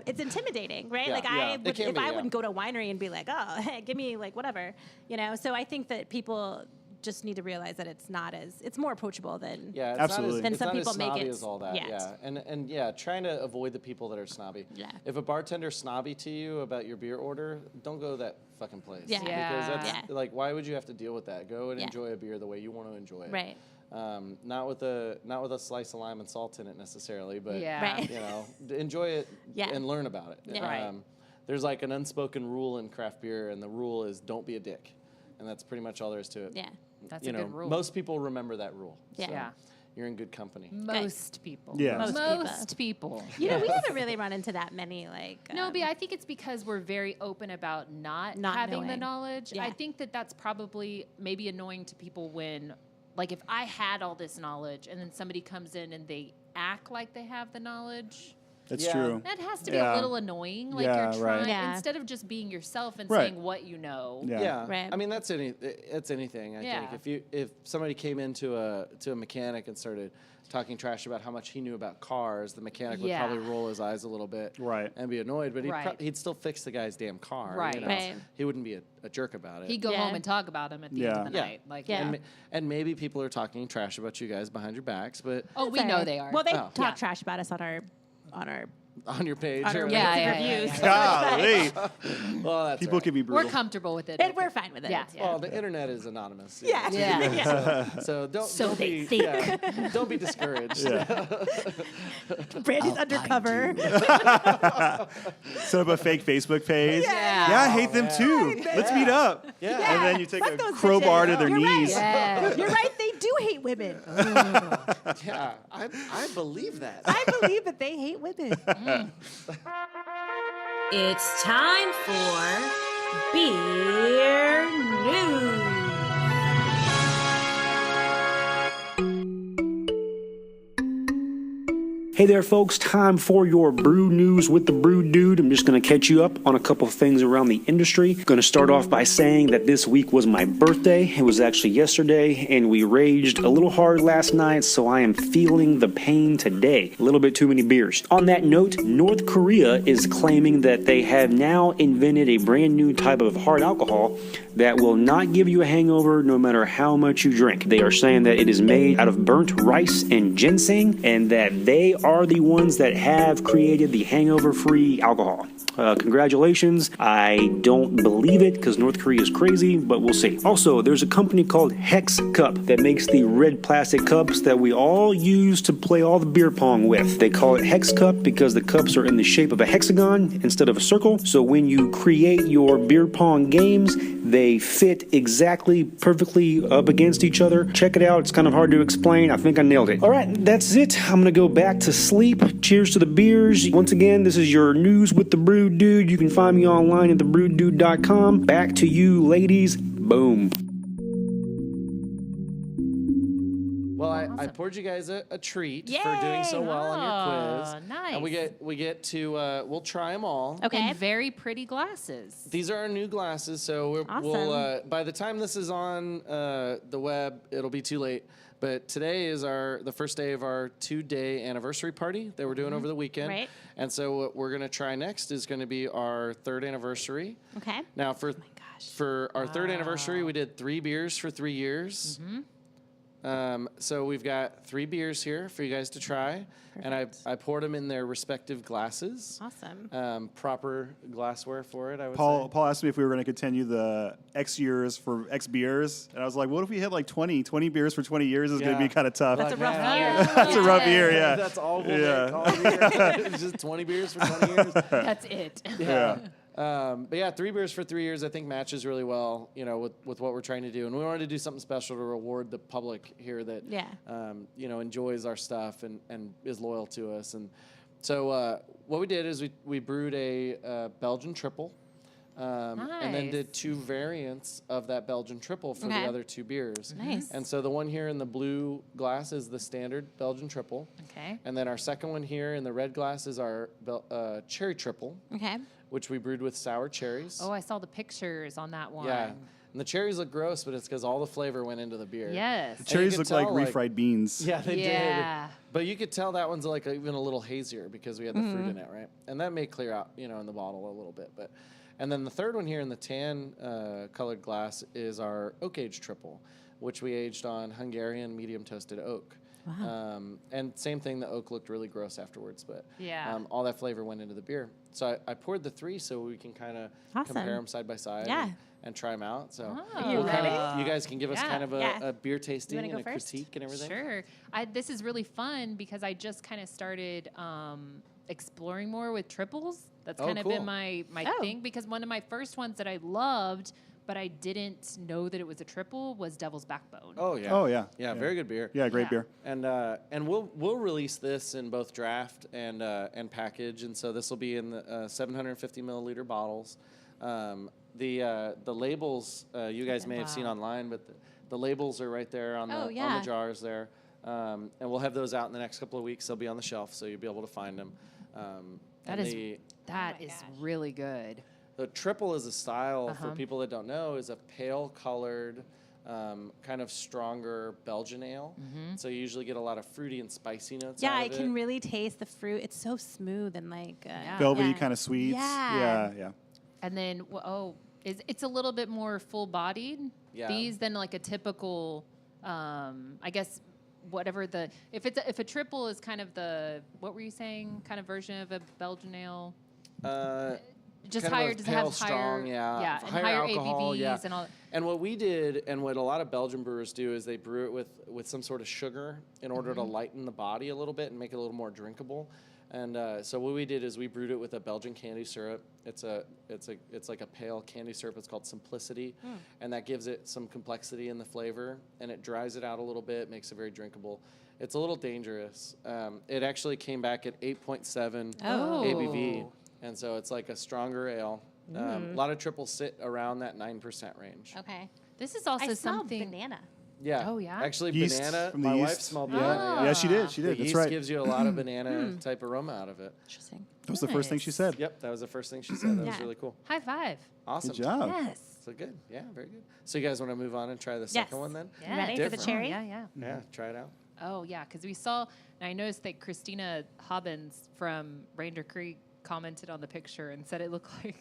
it's intimidating, right? Yeah, Like yeah. It can if be, I yeah. wouldn't go to a winery and be like, oh, hey, give me like whatever, So I think that people just need to realize that it's more approachable than Yeah, it's Absolutely. Not as, Then it's some not people as make snobby it- as all that. yeah. And yeah, trying to avoid the people that are snobby. Yeah. If a bartender's snobby to you about your beer order, don't go to that fucking place. Yeah. Because that's Yeah. like, why would you have to deal with that? Go and Yeah. enjoy a beer the way you want to enjoy it. right. Not with a slice of lime and salt in it necessarily, but Yeah. Right. enjoy it Yeah. and learn about it. Yeah. Right. There's like an unspoken rule in craft beer, and the rule is don't be a dick, and that's pretty much all there is to it. Yeah. That's a good rule. Most people remember that rule. Yeah. So Yeah. you're in good company. Most people. Yeah. Most people. We haven't really run into that many like. No, but I think it's because we're very open about not having the knowing. knowledge. Yeah. I think that that's probably maybe annoying to people when, like, if I had all this knowledge and then somebody comes in and they act like they have the knowledge, That's Yeah. true. that has to be Yeah. a little annoying. Like, Yeah, you're right. trying, Yeah. instead of just being yourself and Right. saying what you know. Yeah. Yeah, Right. I mean that's anything. I Yeah. think if somebody came into a mechanic and started talking trash about how much he knew about cars, the mechanic would Yeah. probably roll his eyes a little bit, Right. and be annoyed. But Right. he'd still fix the guy's damn car, Right. Right. He wouldn't be a jerk about it. He'd go Yeah. home and talk about him at the end Yeah. of the Yeah. night. Like, Yeah. And maybe people are talking trash about you guys behind your backs, but oh, we That's know all right. they are. Well, they Oh. talk Yeah. trash about us on our on your page, on our or Yeah, rating yeah, yeah, reviews. Golly. well, that's People all right. can be brutal. We're comfortable with it. And we're fine with it. Yeah. Well, the internet is anonymous. Yeah. Yeah. Yeah. So don't So don't they be think. yeah, don't be discouraged. Brandy's undercover. Set up a fake Facebook page. Yeah. Yeah, I hate them too. Let's meet up. Yeah. And then you take Fuck a those crowbar bitches. to their You're right. knees. Yeah. You're right. They do hate women. Yeah, I believe that. I believe that they hate women. It's time for Beer News. Hey there, folks. Time for your brew news with the Brew Dude. I'm just going to catch you up on a couple of things around the industry. Going to start off by saying that this week was my birthday. It was actually yesterday, and we raged a little hard last night, so I am feeling the pain today. A little bit too many beers. On that note, North Korea is claiming that they have now invented a brand new type of hard alcohol that will not give you a hangover no matter how much you drink. They are saying that it is made out of burnt rice and ginseng, and that they are the ones that have created the hangover-free alcohol. Congratulations. I don't believe it because North Korea is crazy, but we'll see. Also, there's a company called Hecht Cup that makes the red plastic cups that we all use to play all the beer pong with. They call it Hecht Cup because the cups are in the shape of a hexagon instead of a circle. So when you create your beer pong games, they fit exactly perfectly up against each other. Check it out. It's kind of hard to explain. I think I nailed it. All right, that's it. I'm going to go back to sleep. Cheers to the beers. Once again, this is your news with the Brew Dude. You can find me online at thebrewdude.com. Back to you, ladies. Boom. Well, I I poured you guys a treat Yay! for doing so well on your quiz. Oh, nice. And we get to we'll try them all. Okay. In very pretty glasses. These are our new glasses, so we'll by the time this is on the web, it'll be too late. But today is the first day of our 2-day anniversary party that we're doing over the weekend. Right. And so what we're going to try next is going to be our 3rd anniversary. Okay. Now for our 3rd anniversary, we did 3 beers for 3 years. So we've got 3 beers here for you guys to try. And I poured them in their respective glasses. Awesome. Proper glassware for it, I would say. Paul asked me if we were going to continue the X years for X beers. And I was like, what if we hit like 20 beers for 20 years is going to be kind of tough. That's a rough year. That's a rough year, yeah. That's all we'll make all year. It's just 20 beers for 20 years. That's it. Yeah. But yeah, 3 beers for 3 years, I think matches really well, with what we're trying to do. And we wanted to do something special to reward the public here that, enjoys our stuff and is loyal to us. And so what we did is we brewed a Belgian triple. And then did 2 variants of that Belgian triple for the other 2 beers. Nice. And so the one here in the blue glass is the standard Belgian triple. Okay. And then our second one here in the red glass is our cherry triple. Okay. Which we brewed with sour cherries. Oh, I saw the pictures on that one. Yeah. And the cherries look gross, but it's because all the flavor went into the beer. Yes. Cherries look like refried beans. Yeah, they Yeah. did. But you could tell that one's like even a little hazier because we had the fruit in it, right? And that may clear out, in the bottle a little bit. And then the third one here in the tan colored glass is our oak aged triple, which we aged on Hungarian medium toasted oak. Wow. And same thing, the oak looked really gross afterwards, but Yeah. all that flavor went into the beer. So I poured the 3 so we can kind of compare them side by side and try them out. So You you guys can give us Yeah. kind of a beer tasting and go a first? critique and everything. Sure. This is really fun because I just kind of started exploring more with triples. That's kind of cool. been my thing because one of my first ones that I loved, but I didn't know that it was a triple, was Devil's Backbone. Oh yeah. Oh, yeah. Yeah, very good beer. Yeah, great Yeah. beer. And we'll release this in both draft and package, and so this will be in the 750 milliliter bottles. The labels you guys may have seen online, but the labels are right there on on the jars there, and we'll have those out in the next couple of weeks. They'll be on the shelf, so you'll be able to find them. That is really good. The triple is a style, for people that don't know, is a pale colored, kind of stronger Belgian ale. So you usually get a lot of fruity and spicy notes out of I it. can really taste the fruit. It's so smooth and like Velvety kind of sweets. Yeah. Yeah. And then it's a little bit more full bodied. Yeah. These than like a typical, I guess. Whatever if a triple is kind of what were you saying, kind of version of a Belgian ale? Just kind higher, of does a it pale, have strong, higher, and higher higher alcohol, ABVs and all? And what we did, and what a lot of Belgian brewers do, is they brew it with some sort of sugar in order to lighten the body a little bit and make it a little more drinkable. And so what we did is we brewed it with a Belgian candy syrup. It's like a pale candy syrup. It's called Simplicity, and that gives it some complexity in the flavor, and it dries it out a little bit, makes it very drinkable. It's a little dangerous. It actually came back at 8.7 ABV, and so it's like a stronger ale. A lot of triples sit around that 9% range. Okay. This is also I smelled something. banana. Yeah. Oh, yeah? Actually, Yeast banana. from the My wife yeast. smelled Yeah. banana. Yeah, she did. The That's yeast right. gives you a lot of banana type aroma out of it. Interesting. That was the first thing she said. Yep, that was the first thing she said. That was really cool. High five. Awesome. Good job. Yes. So good. Yeah, very good. So you guys want to move on and try the second one then? Yeah. Ready for the Different. cherry? Yeah. Yeah, try it out. Oh, yeah, because we saw, and I noticed that Christina Hobbins from Ranger Creek commented on the picture and said it looked like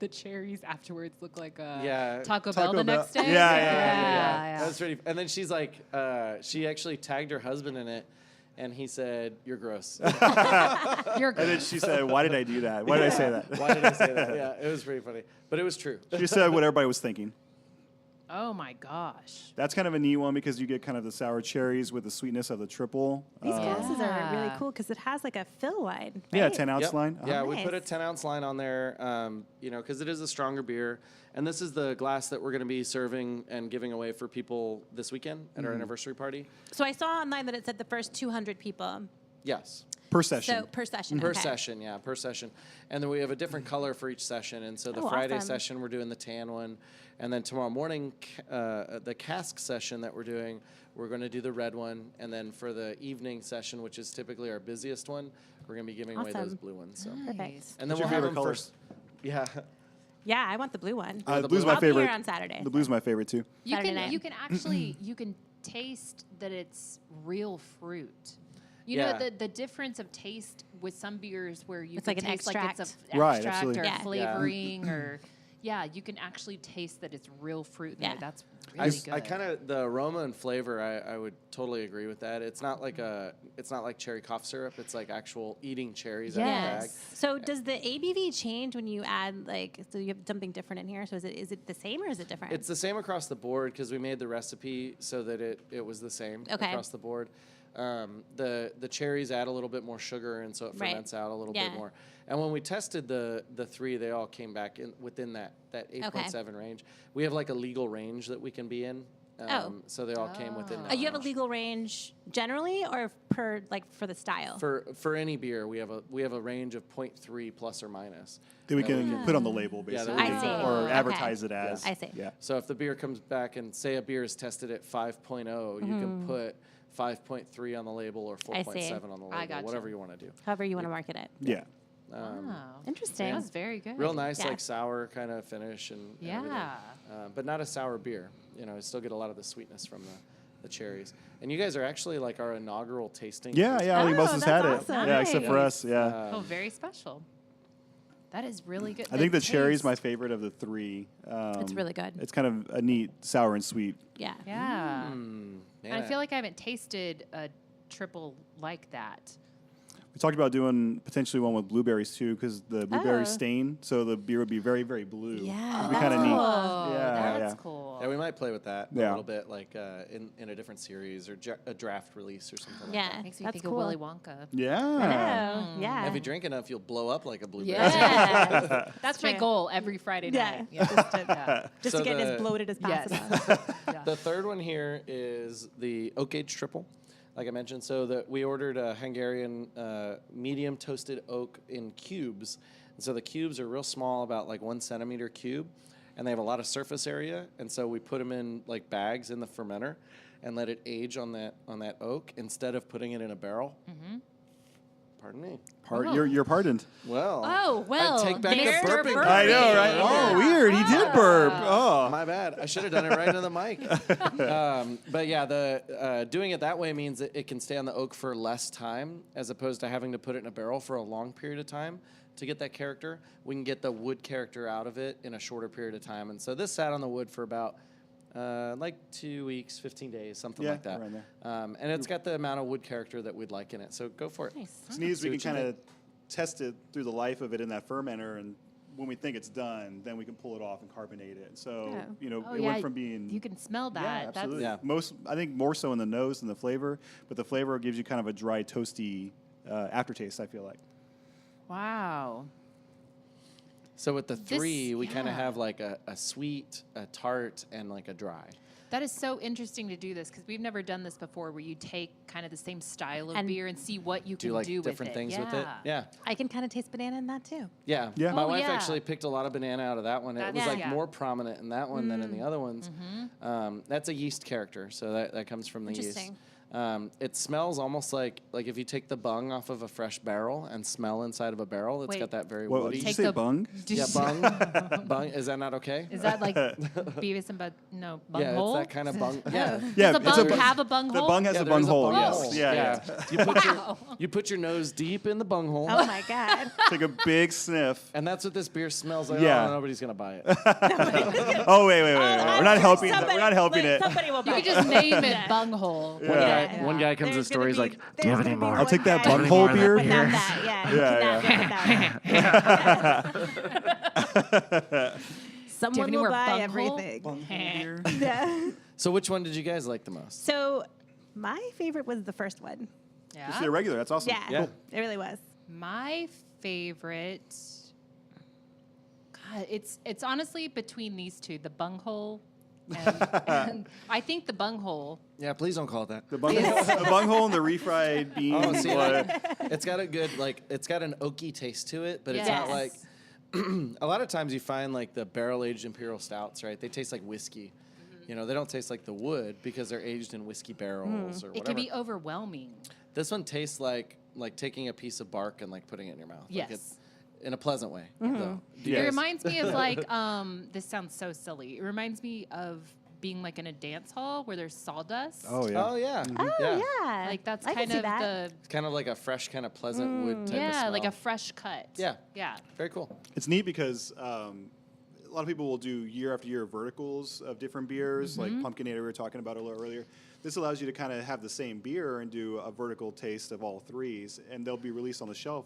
the cherries afterwards look like Taco Bell the next day. Yeah. That was pretty. And then she's like, she actually tagged her husband in it, and he said, "You're gross." You're And then good. she said, why did I do that? Why did I say that? Why did I say that? Yeah, it was pretty funny, but it was true. She said what everybody was thinking. Oh, my gosh. That's kind of a neat one because you get kind of the sour cherries with the sweetness of the triple. These glasses are really Yeah. cool because it has like a fill line. Yeah, right? 10-ounce Yep. line. Yeah, Uh-huh. we put a Nice. 10-ounce line on there, because it is a stronger beer. And this is the glass that we're going to be serving and giving away for people this weekend at our anniversary party. So I saw online that it said the first 200 people. Yes. Per session. So per session. Per okay. session, yeah, per session. And then we have a different color for each session. And so the Oh, Friday awesome. session, we're doing the tan one. And then tomorrow morning, the cask session that we're doing, we're going to do the red one. And then for the evening session, which is typically our busiest one, we're going to be giving away those Awesome. blue ones. So. Perfect. And then What's your we'll have favorite them color? first. Yeah. Yeah, I want the blue one. The blue's my I'll be favorite. here on Saturday. The blue's my favorite too. You Saturday can night. you can actually you can taste that it's real fruit. You Yeah. know the difference of taste with some beers where you It's can like an taste like it's extract. a Right, extract absolutely. or Yeah. flavoring or you can actually taste that it's real fruit in there. Yeah. That's really good. I kind of the aroma and flavor. I would totally agree with that. It's not like cherry cough syrup. It's like actual eating cherries out of the bag. Yes. So does the ABV change when you add so you have something different in here? So is it the same or is it different? It's the same across the board because we made the recipe so that it was the same Okay. across the board. The cherries add a little bit more sugar, and so it Right. ferments out a little Yeah. bit more. And when we tested the three, they all came back within that 8.7 range. We have like a legal range that we can be in. So they all came within that. you have a range. legal range generally or per for the style? For any beer, we have a range of 0.3 plus or minus. That we can put on the label, Yeah, that basically, we can I see. or Okay. advertise it as. I see. Yeah. So if the beer comes back and say a beer is tested at 5.0, you can put 5.3 on the label or 4.7 on the label, gotcha. whatever you want to do. However you want to market it. Yeah. Wow. Interesting. That was very good. Real nice, Yeah. like sour kind of finish and everything. Yeah. But not a sour beer. You know, I still get a lot of the sweetness from the cherries. And you guys are actually like our inaugural tasting. Yeah, tasting. yeah. I think Oh, most has that's had awesome. it. Yeah, except for Nice. us. Yeah. Oh, very special. That is really good. I think the cherry's taste- my favorite of the three. It's really good. It's kind of a neat sour and sweet. Yeah. Yeah. Man, And I feel like I haven't tasted a triple like that. We talked about doing potentially one with blueberries too, because the blueberry stain, so the beer would be very, very blue. Yeah, It'd be that's kind of neat. Oh, Yeah, that's yeah. cool. Yeah, we might play with that a Yeah. little bit, like in a different series or a draft release or something like Yeah. that. Makes me That's think cool. of Willy Wonka. Yeah. Oh, yeah. And if you drink enough, you'll blow up like a blueberry. Yes. That's my True. goal every Friday Yeah. night. Yeah. Just So to get the- as bloated as Yes. possible. The third one here is the oak aged triple, like I mentioned. So that we ordered a Hungarian medium toasted oak in cubes. And so the cubes are real small, about like 1 centimeter cube, and they have a lot of surface area. And so we put them in like bags in the fermenter and let it age on that oak instead of putting it in a barrel. Mm-hmm. Pardon me. You're pardoned. Well, Oh, well, I take back the there's burping. your I know, right? Yeah. Oh, weird. He did burp. Oh. My bad. I should have done it right into the mic. But yeah, the doing it that way means that it can stay on the oak for less time, as opposed to having to put it in a barrel for a long period of time to get that character. We can get the wood character out of it in a shorter period of time. And so this sat on the wood for about like 2 weeks, 15 days, something Yeah, like that. around there. And it's got the amount of wood character that we'd like in it. So go for it. It's neat as we can kind of test it through the life of it in that fermenter, and when we think it's done, then we can pull it off and carbonate it. So, Yeah. you know, Oh, it yeah. went from being... You can smell that. Yeah, absolutely. Yeah. I think more so in the nose than the flavor, but the flavor gives you kind of a dry, toasty aftertaste, I feel like. Wow. So with the three, we kind of yeah. have like a sweet, a tart, and like a dry. That is so interesting to do this because we've never done this before where you take kind of the same style of And beer and see what you Do can like do with different it. things with it. Yeah. I can kind of taste banana in that too. Yeah. Yeah. My Oh, wife yeah. actually picked a lot of banana out of that one. It That's- was like yeah. more prominent in that one than in the other ones. That's a yeast character, so that comes from the yeast. Interesting. It smells almost like if you take the bung off of a fresh barrel and smell inside of a barrel, it's Wait. got that very What, woody. did you Take say the- bung? Yeah, bung. Is that not okay? Is that like Beavis and no bung yeah, hole? it's that kind of bung. Yeah. Yeah, Does a it's bung have a bung The hole? bung has Yeah, a there bung is a hole, bung yes. hole. Yeah. You put your nose deep in the bung hole. Oh my god. Take a big sniff. And that's what this beer smells like. Yeah. Oh, nobody's gonna buy it. Oh, wait. We're not helping. We're not helping it. Somebody will You buy could just name it bunghole. Yeah. One guy comes to the store. He's like, "Do you have any more?" I'll take that bunghole beer. Without that, yeah. Yeah, You cannot live without that. Someone any will more buy bunghole? everything. Yeah. So which one did you guys like the most? So my favorite was the first one. Just a regular. That's awesome. Yeah, Yeah. it really was. My favorite, God, it's honestly between these two, the bunghole And I think the bunghole. Yeah, please don't call it that. The bunghole and the refried beans. Oh, see, it's got a good, it's got an oaky taste to it, but it's not like, a lot of times you find like the barrel-aged imperial stouts, right? They taste like whiskey. You know, they don't taste like the wood because they're aged in whiskey barrels or whatever. It can be overwhelming. This one tastes like taking a piece of bark and like putting it in your mouth. Yes. Like in a pleasant way, though. It reminds me of like, this sounds so silly. It reminds me of being like in a dance hall where there's sawdust. Oh, yeah. Oh, yeah. Yeah. Like that's I can kind see of that. It's kind of like a fresh, kind of pleasant wood type of yeah, smell. like a fresh cut. Yeah. Yeah. Very cool. It's neat because a lot of people will do year after year verticals of different beers, like Pumpkinator we were talking about a little earlier. This allows you to kind of have the same beer and do a vertical taste of all threes, and they'll be released on the shelf,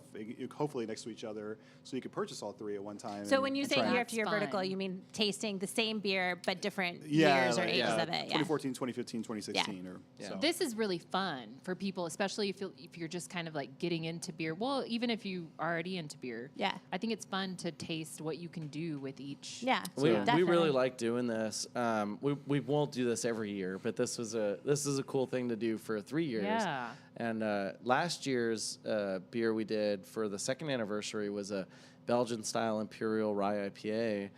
hopefully next to each other, so you can purchase all three at one time. So when you say try year it. after year That's vertical, fun. you mean tasting the same beer but different Yeah, years or like, ages of it? Yeah. 2014, 2015, 2016. Or, Yeah. so. This is really fun for people, especially if you're just kind of like getting into beer. Well, even if you are already into beer. Yeah. I think it's fun to taste what you can do with each. Yeah. We definitely. really like doing this. We won't do this every year, but this is a cool thing to do for 3 years. Yeah. And last year's beer we did for the second anniversary was a Belgian-style Imperial Rye IPA,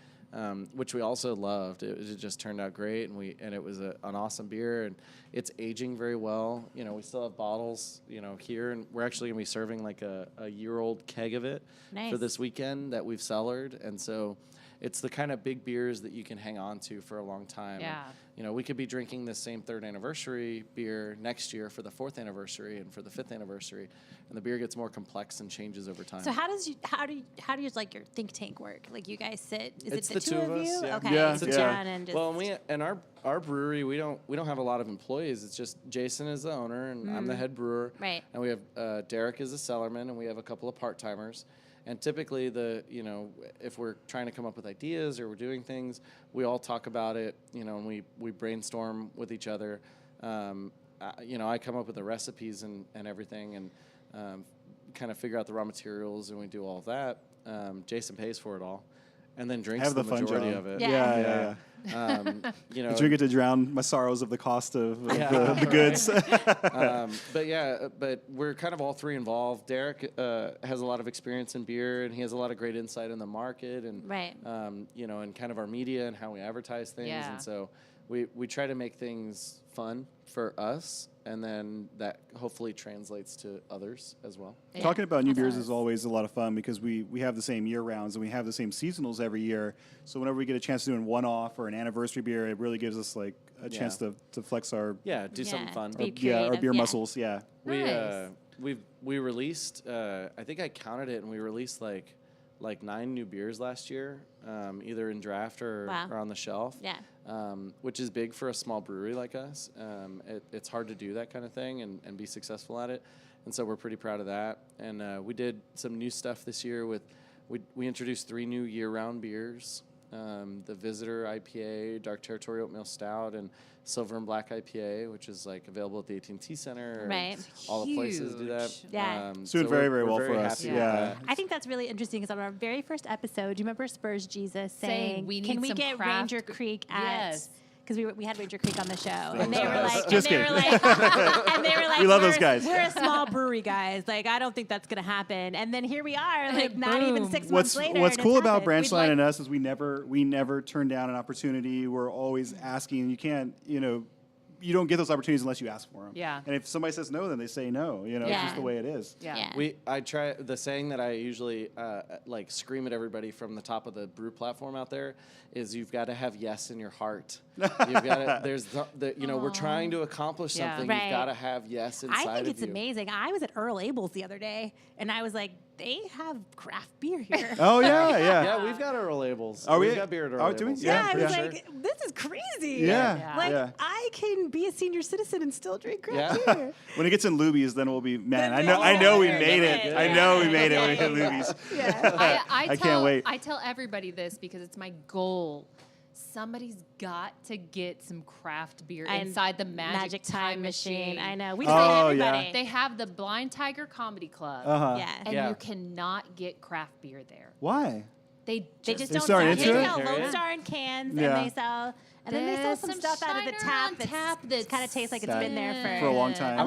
which we also loved. It just turned out great, and it was an awesome beer, and it's aging very well. You know, we still have bottles, here, and we're actually going to be serving like a year-old keg of it Nice. for this weekend that we've cellared, and so it's the kind of big beers that you can hang on to for a long time. Yeah. And, we could be drinking the same third anniversary beer next year for the fourth anniversary and for the fifth anniversary, and the beer gets more complex and changes over time. So how do you like your think tank work? Like you guys sit? Is It's it the two of us, you? yeah. Okay, Yeah, sit yeah. down and just. Well, and our brewery, we don't have a lot of employees. It's just Jason is the owner, and I'm the head brewer. Right. And we have Derek is a cellarman, and we have a couple of part timers. And typically, if we're trying to come up with ideas or we're doing things, we all talk about it, and we brainstorm with each other. I come up with the recipes and everything, and kind of figure out the raw materials, and we do all of that. Jason pays for it all, and then drinks Have the fun majority job. of it. Yeah. I drink it to drown my sorrows of the cost of the goods. But we're kind of all three involved. Derek has a lot of experience in beer, and he has a lot of great insight in the market, and Right. and kind of our media and how we advertise things. Yeah. And so we try to make things fun for us, and then that hopefully translates to others as well. Yeah. Talking about new beers That's is always a lot of fun because we have the same year rounds and we have the same seasonals every year. So whenever we get a chance to do a one-off or an anniversary beer, it really gives us like a chance to flex our Do something fun. Be our creative, beer yeah. muscles. Yeah. Nice. We released I think I counted it, and we released like 9 new beers last year, either in draft or on the shelf. Yeah. Which is big for a small brewery like us. It's hard to do that kind of thing and be successful at it, and so we're pretty proud of that. And we did some new stuff this year we introduced 3 new year-round beers. The Visitor IPA, Dark Territory Oatmeal Stout, and Silver and Black IPA, which is like available at the AT&T Center. Right. All the places do that. Huge. Yeah. It's doing very, very well for us. happy with Yeah. that. I think that's really interesting because on our very first episode, do you remember Spurs Jesus saying, we "Can need we some get craft Ranger Creek at?" Yes. Because we had Ranger Creek on the show, and they were like, Just and they were like, We love "We're those guys." We're a small brewery, guys. Like, I don't think that's gonna happen. And then here we are, like not even Boom. 6 months later. What's and cool it's about happened. Branchline and us is we never turn down an opportunity. We're always asking. You can't, you don't get those opportunities unless you ask for them. Yeah. And if somebody says no, then they say no. It's Yeah. just the way it is. Yeah. Yeah. I try the saying that I usually scream at everybody from the top of the brew platform out there is you've got to have yes in your heart. You've got to. We're trying to accomplish Yeah. something. Right. You've got to have yes inside I think of it's you. amazing. I was at Earl Abel's the other day, and I was like, they have craft beer here. Oh yeah, yeah. Yeah, we've got our labels. Are we- We've got beer at our oh, do we? labels. Yeah, I was Yeah. like, this is crazy. Yeah. Like, Yeah. I can be a senior citizen and still drink craft Yeah. beer. When it gets in Lubies, then we'll be man. I Then know we we'll made get it. it. I know we Yeah. made it when we Yeah. hit Lubies. Yeah. I can't wait. I tell everybody this because it's my goal. Somebody's got to get some craft beer And inside the Magic Time Machine. I know. We Oh, told yeah. everybody. They have the Blind Tiger Comedy Club, Yeah. and Yeah. you cannot get craft beer there. Why? They They just They don't sell sell. into They it? sell Carry Lone it? Star in cans, Yeah. and And then they sell some stuff out of the tap that kind of tastes like it's been there For a long time.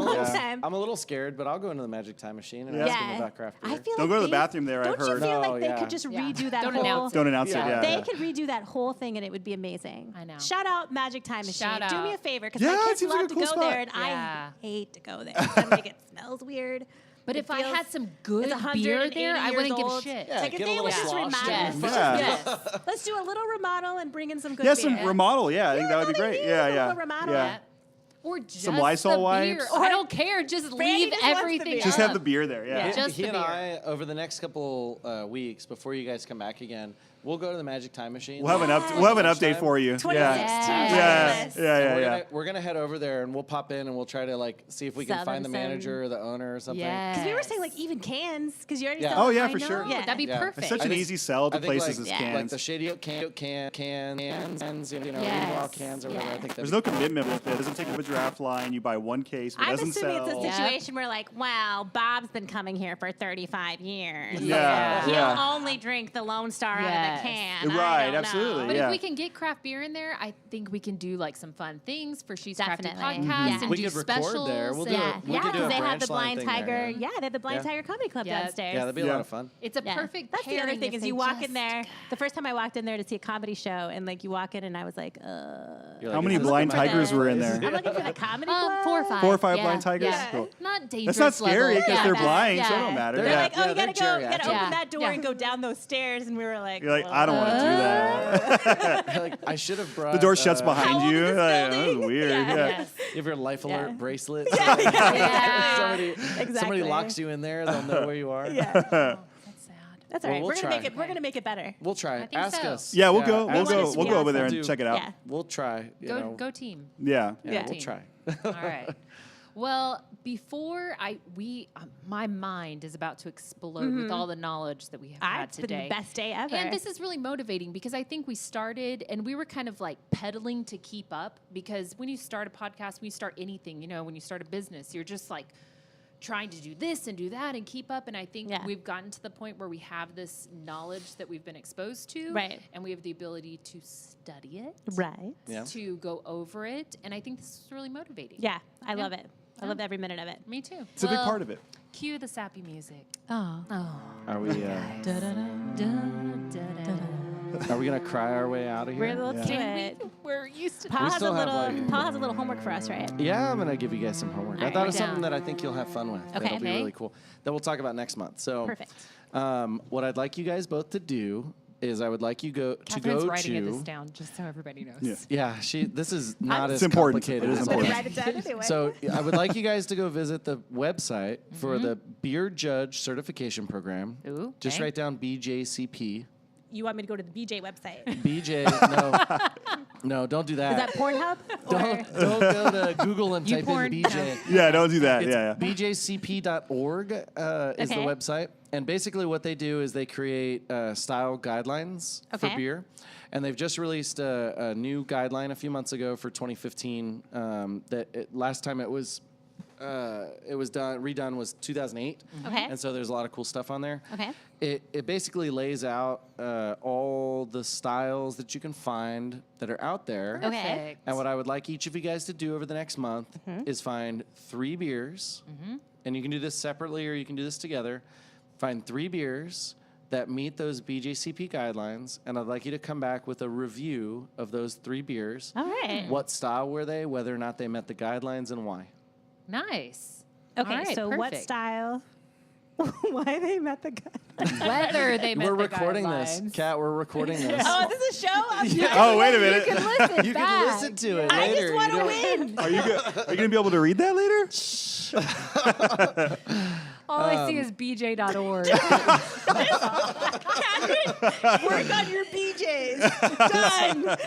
I'm a little scared, but I'll go into the Magic Time Machine and ask them about craft beer. I feel Don't go to the bathroom there, I've Don't you heard. feel No, like they yeah. could just redo that Don't whole... announce it. Don't announce it, Yeah. yeah. They yeah. could redo that whole thing and it would be amazing. I know. Shout out Magic Time Machine. Shout Do out. me a favor, because Yeah, my it kids seems like love a to cool go spot. there, and Yeah. I hate to go there. I think it smells weird. But It if I feels- had some good it's beer 180 there, I years wouldn't give a old. shit. Yeah, Like if get a they little would just slosh remodel. Yes. Yeah. Yes. Let's do a little remodel and bring in some good Yeah, beer. some remodel. Yeah, I think that would be that's all they great. need, Yeah, a yeah. little remodel. Yeah. Or just Some Lysol the wipes. beer. I don't care. Just leave just wants the everything. beer. Just up. have the beer there. Yeah. Yeah. Just He the and beer. I, over the next couple weeks, before you guys come back again, we'll go to the Magic Time Machine. We'll have an update for you. 26th. Yeah. Yes. Yeah. We're gonna head over there and we'll pop in and we'll try to like see if we can Sell find the them some- manager or the owner or something. Yeah. Because we were saying like even cans, because you already Yeah. sell Oh, yeah, I for know. sure. Yeah. That'd be Yeah. perfect. It's such I an think- easy sell to I think places like, as cans. like the Shady cans, you know, Yes. raw cans or whatever. I think There's that'd no commitment with it. It doesn't take up a draft line. You buy one case, but it I'm doesn't assuming sell. it's a Yeah. situation where like, wow, Bob's been coming here for 35 years. Yeah, He'll yeah. only drink the Lone Star out Yes. of the can. I Right, don't know. absolutely. But Yeah. if we can get craft beer in there, I think we can do like some fun things for She's Crafty Definitely. podcast Yeah. and We do could record specials. there. We'll do and- it. We Yeah, could do a because they have the Branchline Blind thing there, Tiger. yeah. Yeah, they have the Blind Yeah. Tiger Comedy Club Yeah. downstairs. Yeah, that'd be a Yeah. lot of fun. It's a Yeah. perfect That's the other pairing thing if is they you walk in just- there. The first time I walked in there to see a comedy show, and like you walk in, and I was like, You're How like, many is this blind the- tigers were in there? I'm looking for the comedy club. 4 or 5. 4 or 5 yeah. blind tigers? Yeah. Cool. Not dangerous. That's not scary level. because Yeah. they're blind, so it Yeah. don't matter. They're They're Yeah. like, oh, you they're gotta go, you gotta geriatric. open that door Yeah. and go down those stairs, and we were like, You're like, I don't want to do that. Like, I should have brought The door shuts How behind old you. is this Like, that was building? weird. Yeah. Yeah. Yes. You have your life alert Yeah. bracelet. Yeah. somebody Exactly. locks you in there, they'll know where you are. yeah, That's sad. that's all Well, right. we'll We're gonna try. make it. We're gonna make it better. We'll try. think Ask so. us. Yeah, we'll go. ask want it us. to We'll be go over there awesome. and check it out. Yeah. We'll try. You know. Go team. Yeah. Yeah, Yeah. we'll try. All right. Well, before my mind is about to explode with all the knowledge that we have had It's been today. the best day ever. And this is really motivating because I think we started and we were kind of like pedaling to keep up because when you start a podcast, when you start anything, you know, when you start a business, you're just like trying to do this and do that and keep up. And I think Yeah. we've gotten to the point where we have this knowledge that we've been exposed to. Right. And we have the ability to study it. right. Yeah. To go over it. And I think this is really motivating. Yeah, I Yeah. love it. I love every minute of it. Me too. It's a big part of it. Cue the sappy music. Oh. Are we? Are we gonna cry our way out of here? Let's do Yeah. it. We're used to Paul We has a still have, little. like- Paul has a little homework for us, right? Yeah, I'm gonna give you guys some homework. I Alright, thought we're of something down. that I think you'll have fun with. Okay. That'll be Okay. really cool. That we'll talk about next month. So, Perfect. What I'd like you guys both to do is I would like you Catherine's to writing to. this down just so everybody knows. Yeah. Yeah, this is not It's as important. complicated It is as But it important. is. write it down anyway. So I would like you guys to go visit the website for Mm-hmm. the Beer Judge Certification Program. Ooh, Just okay. write down BJCP. you want me to go to the BJ website? BJ, no, don't do Is that. that Pornhub? Don't go to Google and You type porn- in BJ. Yeah, don't do that. It's Yeah. bjcp.org is the Okay. website. And basically what they do is they create style guidelines for Okay. beer. And they've just released a new guideline a few months ago for 2015. Last time it was redone was 2008. Okay. And so there's a lot of cool stuff on there. Okay. It basically lays out all the styles that you can find that are out there. Okay. Perfect. And what I would like each of you guys to do over the next month is find 3 beers, and you can do this separately or you can do this together. Find 3 beers that meet those BJCP guidelines, and I'd like you to come back with a review of those 3 beers. All right. What style were they, whether or not they met the guidelines, and why. Nice. Okay. All right, so what perfect. style? Why they met the guy? Whether they met We're the recording guidelines. this. Kat, we're recording this. Oh, is this a show? Oh, wait a minute. You can listen You back. can listen to it I later. just want You to don't- win. Are you going to be able to read that later? All I see is bj.org. Work on your BJs. Done.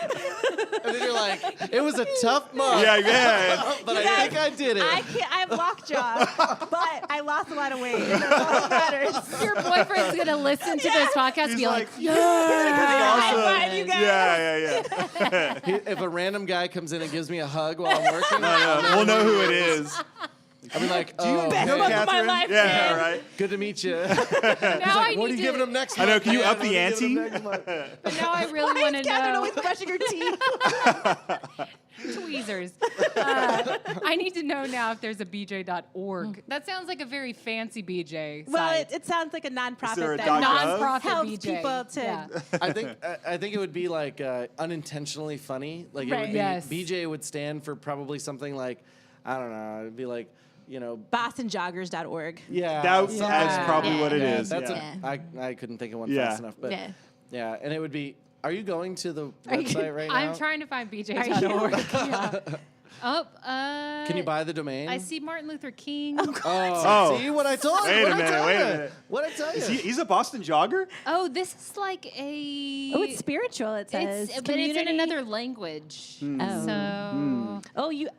And then you're like, it was a tough month. Yeah. But I guys, think I did it. I have lockjaw, but I lost a lot of weight. And that's all that matters. Your boyfriend's going to listen to this podcast and He's be like, yeah. High five, you guys. Yeah. If a random guy comes in and gives me a hug while I'm working, We'll know who it is. I'd be like, Do you oh, Best know love of my Catherine? life, Yeah, man. right. good to meet you. Now Like, I what are need you giving to. them next I know. month? Can you man? up the What are you giving ante? them next month? But now I really want to Catherine know. always brushing her teeth. Tweezers. I need to know now if there's a BJ.org. That sounds like a very fancy BJ Well, site. it sounds like a Is there nonprofit a that dot gov? Non-profit helps BJ. people to. Yeah. I think it would be like unintentionally funny. Like it Right. would be, Yes. BJ would stand for probably something like, I don't know. It'd be like, BostonJoggers.org. yeah. That's probably Yeah. what it Yeah, is. that's yeah. I couldn't think of one Yeah. fast enough, but Yeah. yeah, and it would be. Are you going to the you- website right now? I'm trying to find BJ.org. Yeah. Oh, Can you buy the domain? I see Martin Luther King. Oh, see what I told you. Wait a What I minute, tell wait a you? minute. What I tell you? He's a Boston jogger? Oh, this is like a. Oh, it's spiritual. It says, But it's in Community- another language. Oh. So.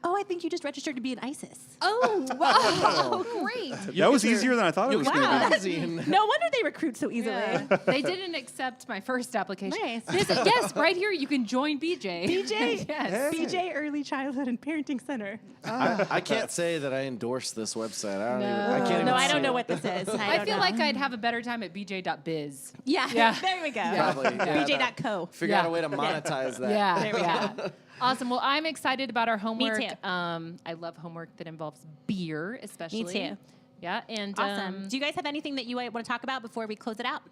I think you just registered to be an ISIS. Oh, wow. Great. That was easier than I thought it was going to Wow. be. Magazine. No wonder they recruit so easily. Yeah. They didn't accept my first application. Nice. Yes, right here you can join BJ. BJ? Yes. BJ Early Childhood and Parenting Center. I can't say that I endorse this website. I don't even. I can't even. No, I see don't know it. what this is. I don't feel know. like I'd have a better time at bj.biz. Yeah, Yeah. there we go. Probably. Yeah, BJ.co. Figure out a Yeah. way to monetize that. Yeah. There we go. Awesome. Well, I'm excited about our homework. too. I love homework that involves beer, especially. Me too. Yeah. And Awesome. Do you guys have anything that you want to talk about before we close it out?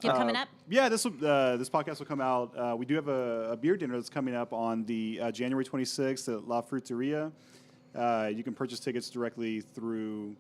Do you have coming up? Yeah, this podcast will come out. We do have a beer dinner that's coming up on the January 26th at La Fruteria. You can purchase tickets directly through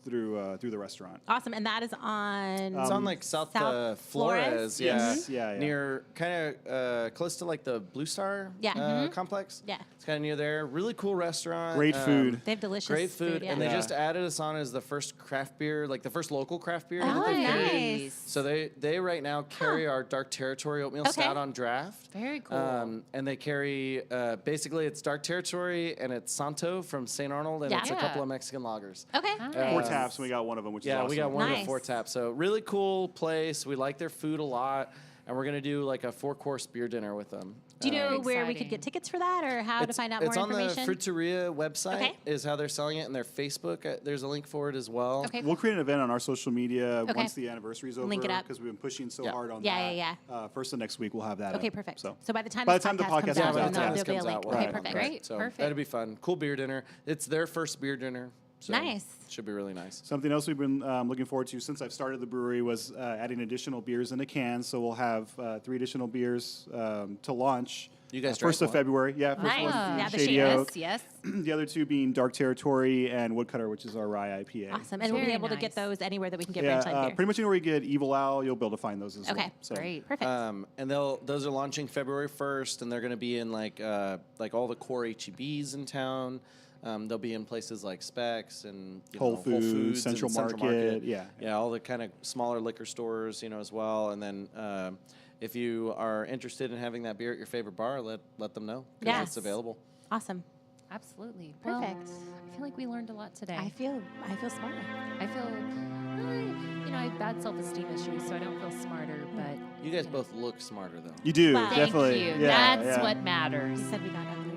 the restaurant. Awesome. And that is on. It's on like South Flores? Flores, Yes. Yeah, yeah. near kind of close to like the Blue Star Yeah. complex. Yeah. It's kind of near there. Really cool restaurant. Great food. They have delicious Great food, yeah. and they Yeah. just added us on as the first craft beer, like the first local craft beer. Oh, that they've carried. nice. So they right now carry our Dark Territory oatmeal Okay. stout on draft. Very cool. And they carry basically it's Dark Territory and it's Santo from St. Arnold, and Yeah. it's a Yeah. couple of Mexican lagers. Okay. Four taps, and we got one of them, which is Yeah, awesome. we got one of Nice. the 4 taps. So really cool place. We like their food a lot, and we're gonna do like a 4-course beer dinner with them. Do you know Very where we exciting. could get tickets for that or how to find out more It's on information? the Fruteria website. Okay. Is how they're selling it, and their Facebook. There's a link for it as well. Okay. We'll create an event on our social media Okay. once the anniversary is over. Link it up. Because we've been pushing so Yeah. hard on Yeah, that. yeah, First of next week, we'll have that Okay, up. perfect. So So by the time By this the time the podcast podcast comes out, comes out, there'll yeah. be a link. we'll Okay, have it on perfect. there. Great, So perfect. that'd be fun. Cool beer dinner. It's their first beer dinner. So Nice. Should be really nice. Something else we've been looking forward to since I've started the brewery was adding additional beers in a can. So we'll have 3 additional beers to launch. You guys first drank of one? February. Yeah, first Nice. one. Yeah, the Shady Shady Oak. Yes. The other 2 being Dark Territory and Woodcutter, which is our rye IPA. Awesome. And we'll be Very able to nice. get those anywhere that we can get Yeah, Branchline beer. pretty much anywhere you get Evil Owl, you'll be able to find those as Okay, well. So. Great. Perfect. And those are launching February 1st, and they're going to be in like all the core HEBs in town. They'll be in places like Specs and Whole Foods, and Central Market, yeah. all the kind of smaller liquor stores, as well. And then if you are interested in having that beer at your favorite bar, let them know because Yes. it's available. Awesome. Absolutely. Perfect. Well, I feel like we learned a lot today. I feel smarter. I feel, I have bad self-esteem issues, so I don't feel smarter, but You guys both look smarter though. You do, Wow. thank definitely. you. Yeah, That's yeah. what matters. He said we got uglier.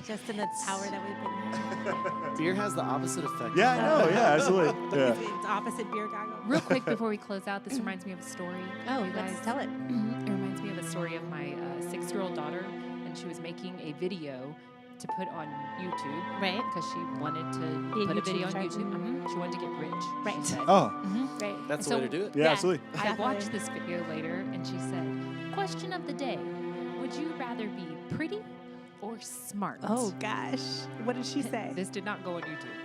Just in the hour that we've been here. Beer has the opposite effect. Yeah, I know. Yeah, absolutely. Yeah. It's opposite beer goggle. Real quick before we close out, this reminds me of a story. Oh, you let's guys. tell it. It reminds me of a story of my 6-year-old daughter, and she was making a video to put on YouTube. Right. Because she wanted to Be a put a video on YouTube star. YouTube. She wanted to get rich. Right. She said. Oh, Right. That's So- the way to do it. yeah, Yeah. absolutely. I Definitely. watched this video later, and she said, "Question of the day: would you rather be pretty or smart?" Oh gosh. What did she say? This did not go on YouTube.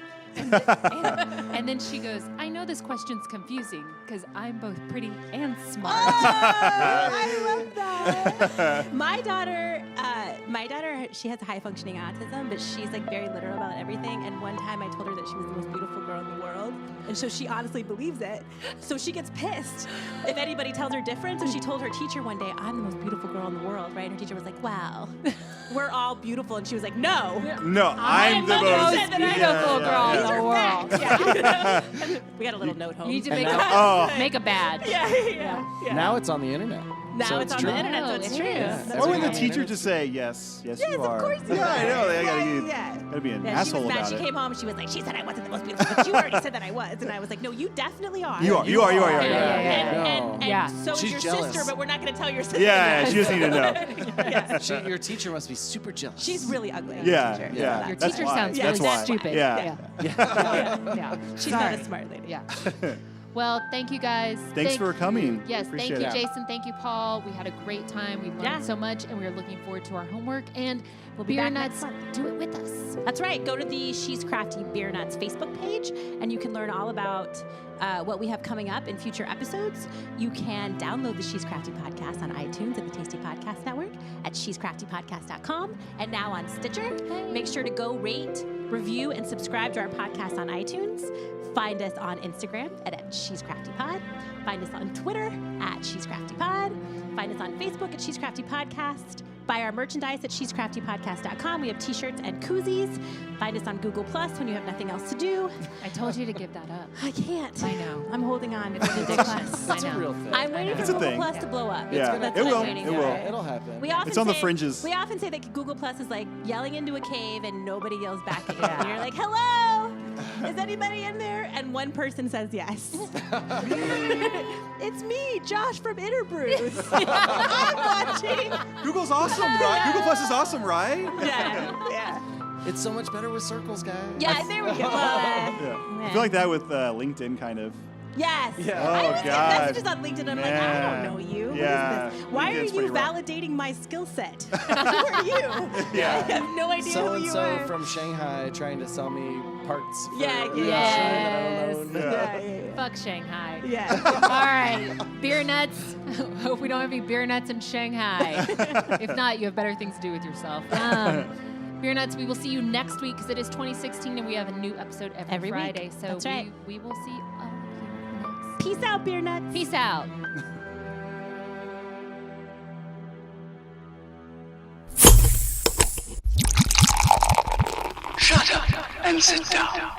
And then she goes, "I know this question's confusing because I'm both pretty and smart." I love that. My daughter, she has high functioning autism, but she's like very literal about everything. And one time I told her that she was the most beautiful girl in the world. And so she honestly believes it. So she gets pissed if anybody tells her different. So she told her teacher one day, "I'm the most beautiful girl in the world," right? And her teacher was like, "Wow, we're all beautiful." And she was like, "No. No, I'm the most said that I'm beautiful girl in These the are world." facts. Yeah. We got a little note home. You need to And make now- make a badge. yeah. Now it's on the internet. Now So it's on true. the internet, so it's It true. is. That's Or when the right. teacher just say, yes, Yes, you are. of course you Yeah, are. I know. They Yeah. gotta be an Yeah, asshole she was mad. about She it. came home. She was like, she said I wasn't the most beautiful, but you already said that I was. And I was like, no, you definitely are. You are. And Yeah. so is She's your jealous. sister, but we're not going to tell your sister. Yeah, she doesn't need to know. Your teacher must be super jealous. She's really ugly. Yeah, Teacher. yeah. Your That's teacher why. sounds That's really why. stupid. Yeah. Yeah. She's not a smart lady. Yeah. Well, thank you guys. Thanks for coming. Yes, Appreciate thank you, it. Jason. Thank you, Paul. We had a great time. We learned so much, and we're looking forward to our homework. And We'll be Beer back Nuts, next month. do it with us. That's right. Go to the She's Crafty Beer Nuts Facebook page, and you can learn all about what we have coming up in future episodes. You can download the She's Crafty podcast on iTunes and the Tasty Podcast Network at shescraftypodcast.com, and now on Stitcher. Make sure to go rate, review, and subscribe to our podcast on iTunes. Find us on Instagram at She's Crafty Pod. Find us on Twitter at She's Crafty Pod. Find us on Facebook at She's Crafty Podcast. Buy our merchandise at shescraftypodcast.com. We have t-shirts and koozies. Find us on Google Plus when you have nothing else to do. I told you to give that up. I can't. I know. I'm holding on. It's an Google addiction. Plus. It's a real thing. I'm waiting for It's a Google thing. Plus to blow up. Yeah. That's It what will. I'm waiting It for. will. It'll happen. We often It's on the say- fringes. We often say that Google Plus is like yelling into a cave and nobody yells back at you. And you're like, hello, is anybody in there? And one person says yes. It's me, Josh from Interbrews. I'm watching. Google's awesome, right? Google Plus is awesome, right? Yeah. It's so much better with circles, guys. Yeah, there we go. Yeah. I feel like that with LinkedIn, kind of. Yes. Yeah. I Oh, always get God. messages on LinkedIn. I'm like, I don't know you. Yeah. What is this? Why LinkedIn's are you pretty rough. validating my skill set? Who are you? Yeah. I have no idea So who and you so are. from Shanghai trying to sell me parts. For Yeah, a yeah. show that I don't know. Yeah. Fuck Shanghai. Yeah. All right, beer nuts. Hope we don't have any beer nuts in Shanghai. If not, you have better things to do with yourself. Beer nuts. We will see you next week because it is 2016 and we have a new episode every week. Friday. So That's right. we will see all of you next. Peace out, beer nuts. Peace out. Shut up and sit down.